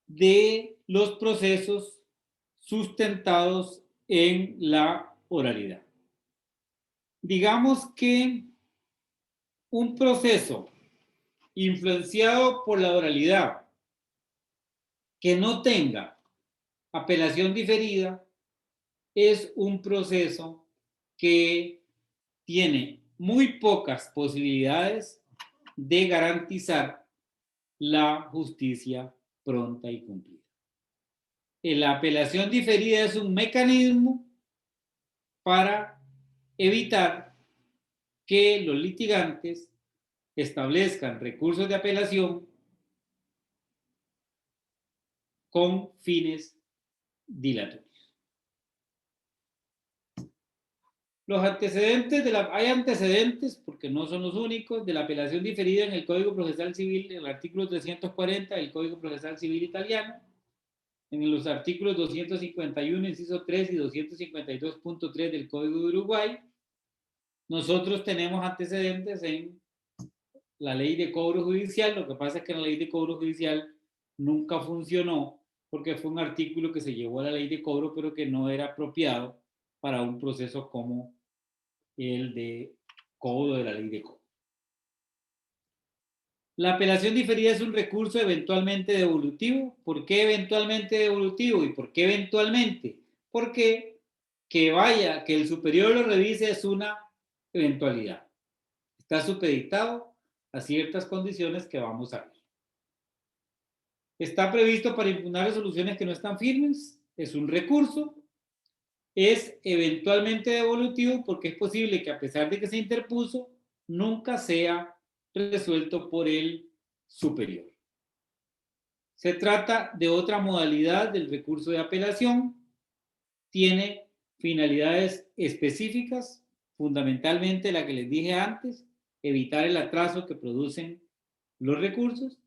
de los procesos sustentados en la oralidad. Digamos que un proceso influenciado por la oralidad que no tenga apelación diferida es un proceso que tiene muy pocas posibilidades de garantizar la justicia pronta y cumplida. La apelación diferida es un mecanismo para evitar que los litigantes establezcan recursos de apelación con fines dilatorios. Los antecedentes hay antecedentes, porque no son los únicos, de la apelación diferida en el Código Procesal Civil, en el artículo 340 del Código Procesal Civil italiano, en los artículos 251, inciso 3 y 252.3 del Código de Uruguay. Nosotros tenemos antecedentes en la ley de cobro judicial. Lo que pasa es que en la ley de cobro judicial nunca funcionó porque fue un artículo que se llevó a la ley de cobro, pero que no era apropiado para un proceso como el de cobro de la ley de cobro. La apelación diferida es un recurso eventualmente devolutivo. ¿Por qué eventualmente devolutivo? ¿Y por qué eventualmente? Porque que el superior lo revise es una eventualidad. Está supeditado a ciertas condiciones que vamos a ver. Está previsto para impugnar resoluciones que no están firmes. Es un recurso. Es eventualmente devolutivo porque es posible que a pesar de que se interpuso, nunca sea resuelto por el superior. Se trata de otra modalidad del recurso de apelación. Tiene finalidades específicas, fundamentalmente la que les dije antes, evitar el atraso que producen los recursos.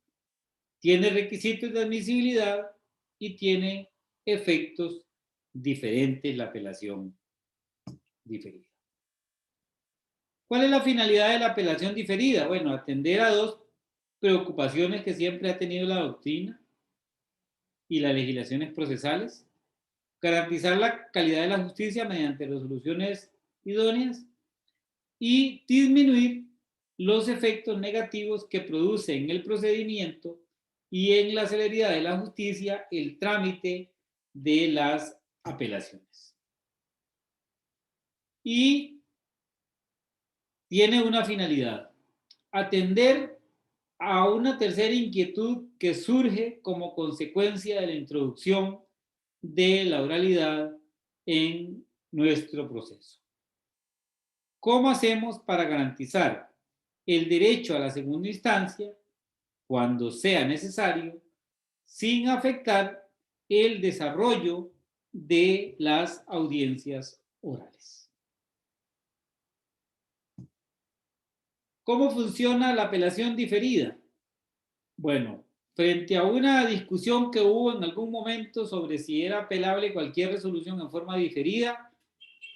Tiene requisitos de admisibilidad y tiene efectos diferentes la apelación diferida. ¿Cuál es la finalidad de la apelación diferida? Bueno, atender a dos preocupaciones que siempre ha tenido la doctrina y las legislaciones procesales: garantizar la calidad de la justicia mediante resoluciones idóneas y disminuir los efectos negativos que produce en el procedimiento y en la celeridad de la justicia el trámite de las apelaciones. Y tiene una finalidad: atender a una tercera inquietud que surge como consecuencia de la introducción de la oralidad en nuestro proceso. ¿Cómo hacemos para garantizar el derecho a la segunda instancia cuando sea necesario, sin afectar el desarrollo de las audiencias orales? ¿Cómo funciona la apelación diferida? Bueno, frente a una discusión que hubo en algún momento sobre si era apelable cualquier resolución en forma diferida,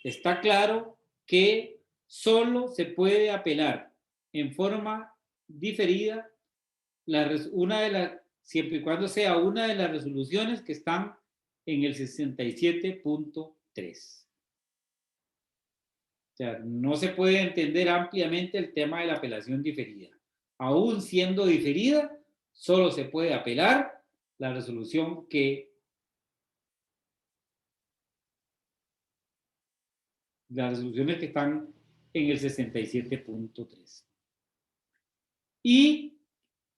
está claro que solo se puede apelar en forma diferida siempre y cuando sea una de las resoluciones que están en el 67.3. O sea, no se puede entender ampliamente el tema de la apelación diferida. Aún siendo diferida, solo se puede apelar la resolución las resoluciones que están en el 67.3. Y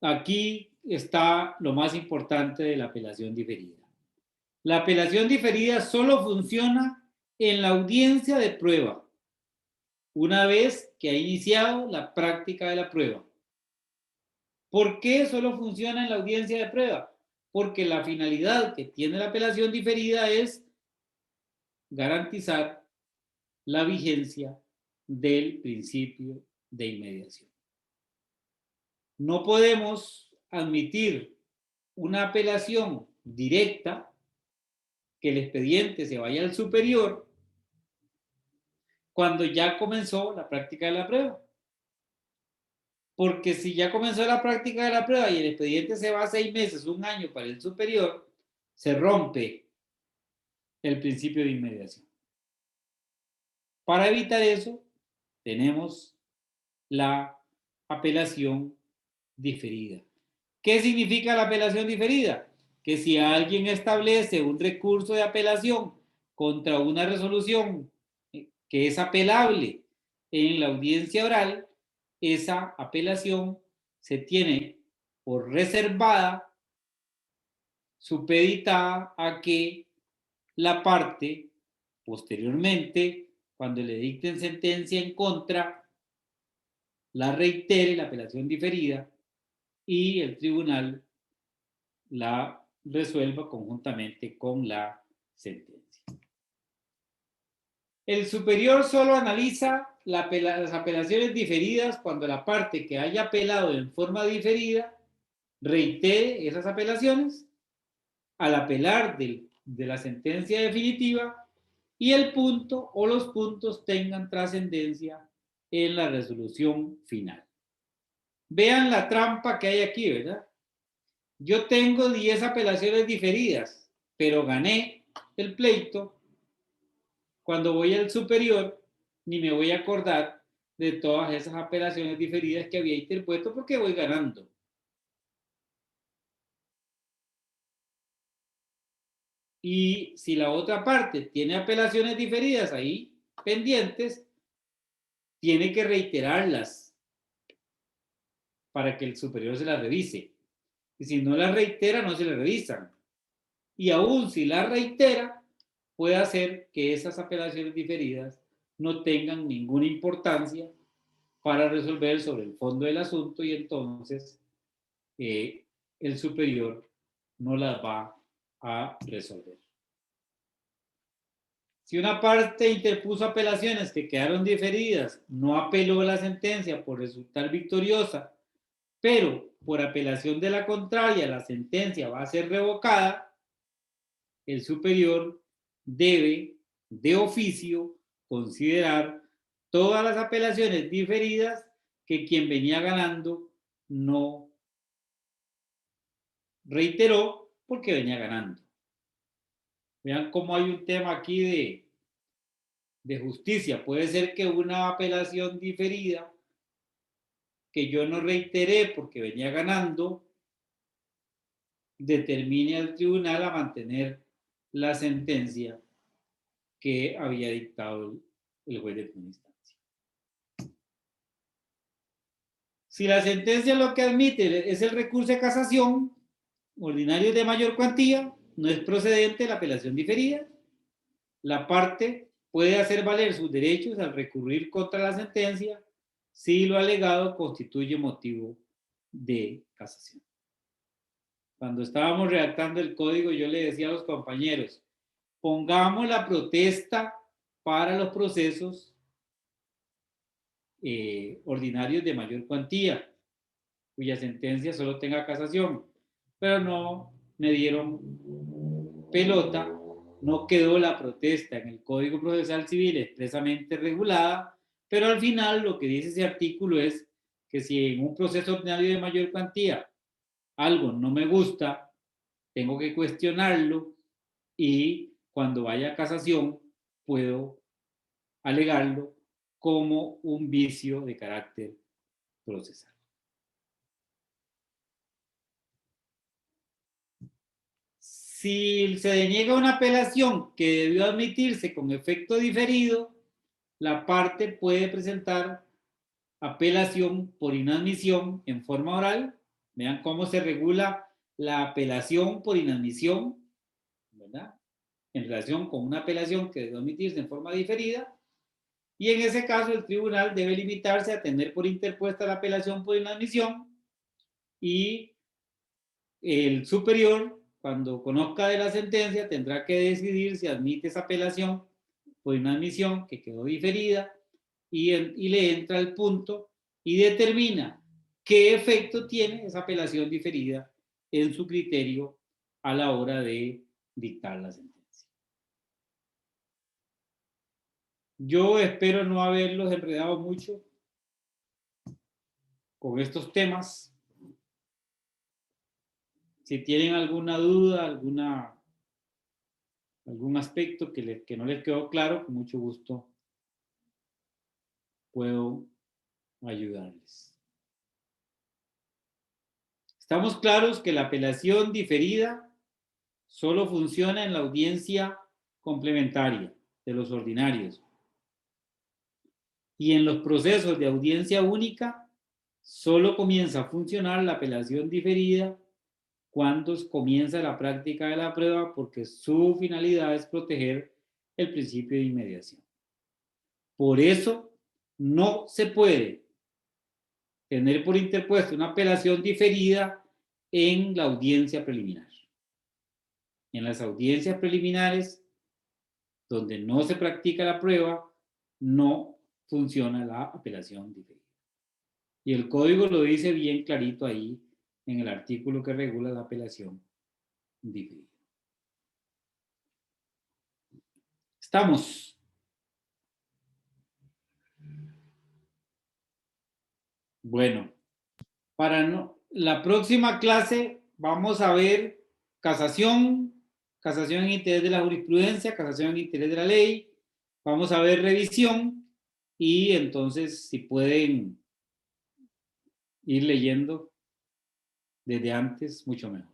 aquí está lo más importante de la apelación diferida. La apelación diferida solo funciona en la audiencia de prueba, una vez que ha iniciado la práctica de la prueba. ¿Por qué solo funciona en la audiencia de prueba? Porque la finalidad que tiene la apelación diferida es garantizar la vigencia del principio de inmediación. No podemos admitir una apelación directa, que el expediente se vaya al superior, cuando ya comenzó la práctica de la prueba. Porque si ya comenzó la práctica de la prueba y el expediente se va 6 meses, 1 año para el superior, se rompe el principio de inmediación. Para evitar eso, tenemos la apelación diferida. ¿Qué significa la apelación diferida? Que si alguien establece un recurso de apelación contra una resolución que es apelable en la audiencia oral, esa apelación se tiene por reservada, supeditada a que la parte posteriormente, cuando le dicten sentencia en contra, la reitere, la apelación diferida, y el tribunal la resuelva conjuntamente con la sentencia. El superior solo analiza las apelaciones diferidas cuando la parte que haya apelado en forma diferida reitere esas apelaciones al apelar de la sentencia definitiva y el punto o los puntos tengan trascendencia en la resolución final. Vean la trampa que hay aquí, ¿verdad? yo tengo 10 apelaciones diferidas, pero gané el pleito, cuando voy al superior, ni me voy a acordar de todas esas apelaciones diferidas que había interpuesto porque voy ganando. Y si la otra parte tiene apelaciones diferidas ahí pendientes, tiene que reiterarlas para que el superior se las revise. Y si no las reitera, no se le revisan. Y aún si las reitera, puede hacer que esas apelaciones diferidas no tengan ninguna importancia para resolver sobre el fondo del asunto y entonces el superior no las va a resolver. Si una parte interpuso apelaciones que quedaron diferidas, no apeló a la sentencia por resultar victoriosa, pero por apelación de la contraria la sentencia va a ser revocada, el superior debe de oficio considerar todas las apelaciones diferidas que quien venía ganando no reiteró porque venía ganando. Vean cómo hay un tema aquí de justicia. Puede ser que una apelación diferida que yo no reiteré porque venía ganando determine al tribunal a mantener la sentencia que había dictado el juez de primera instancia. Si la sentencia lo que admite es el recurso de casación, ordinario de mayor cuantía, no es procedente la apelación diferida, la parte puede hacer valer sus derechos al recurrir contra la sentencia si lo alegado constituye motivo de casación. Cuando estábamos redactando el código, yo le decía a los compañeros, pongamos la protesta para los procesos ordinarios de mayor cuantía, cuya sentencia solo tenga casación, pero no me dieron pelota, no quedó la protesta en el Código Procesal Civil expresamente regulada, pero al final lo que dice ese artículo es que si en un proceso ordinario de mayor cuantía algo no me gusta, tengo que cuestionarlo y cuando vaya a casación puedo alegarlo como un vicio de carácter procesal. Si se deniega una apelación que debió admitirse con efecto diferido, la parte puede presentar apelación por inadmisión en forma oral. Vean cómo se regula la apelación por inadmisión, ¿verdad? En relación con una apelación que debió admitirse en forma diferida. Y en ese caso el tribunal debe limitarse a tener por interpuesta la apelación por inadmisión y el superior, cuando conozca de la sentencia, tendrá que decidir si admite esa apelación por inadmisión que quedó diferida y le entra el punto y determina qué efecto tiene esa apelación diferida en su criterio a la hora de dictar la sentencia. Yo espero no haberlos enredado mucho con estos temas. Si tienen alguna duda, algún aspecto que no les quedó claro, con mucho gusto puedo ayudarles. Estamos claros que la apelación diferida solo funciona en la audiencia complementaria de los ordinarios. Y en los procesos de audiencia única, solo comienza a funcionar la apelación diferida cuando comienza la práctica de la prueba, porque su finalidad es proteger el principio de inmediación. Por eso, no se puede tener por interpuesto una apelación diferida en la audiencia preliminar. En las audiencias preliminares, donde no se practica la prueba, no funciona la apelación diferida. Y el código lo dice bien clarito ahí en el artículo que regula la apelación diferida. ¿Estamos? Bueno, la próxima clase vamos a ver casación, casación en interés de la jurisprudencia, casación en interés de la ley, vamos a ver revisión y entonces si pueden ir leyendo desde antes, mucho mejor.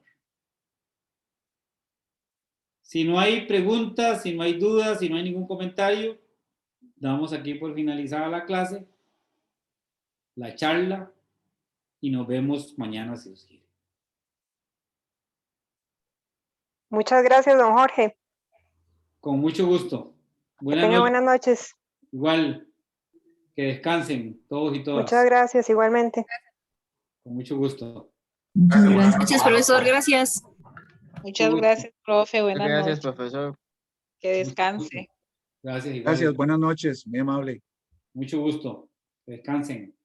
Si no hay preguntas, si no hay dudas, si no hay ningún comentario, damos aquí por finalizada la clase, la charla, y nos vemos mañana si Dios quiere. Muchas gracias, don Jorge. Con mucho gusto. Que Buenas tenga noches. buenas noches. Igual, que descansen todos y todas. Muchas gracias, igualmente. Con mucho gusto. Buenas Gracias, profesor. Gracias. Muchas gracias, profe. Buenas Gracias, noches. profesor. Que descanse. Gracias. Igual. Gracias, buenas noches, muy amable. Mucho gusto. Que descansen.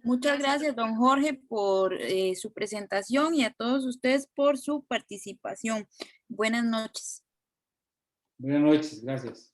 Muchas gracias, don Jorge, por su presentación y a todos ustedes por su participación. Buenas noches. Buenas noches. Gracias.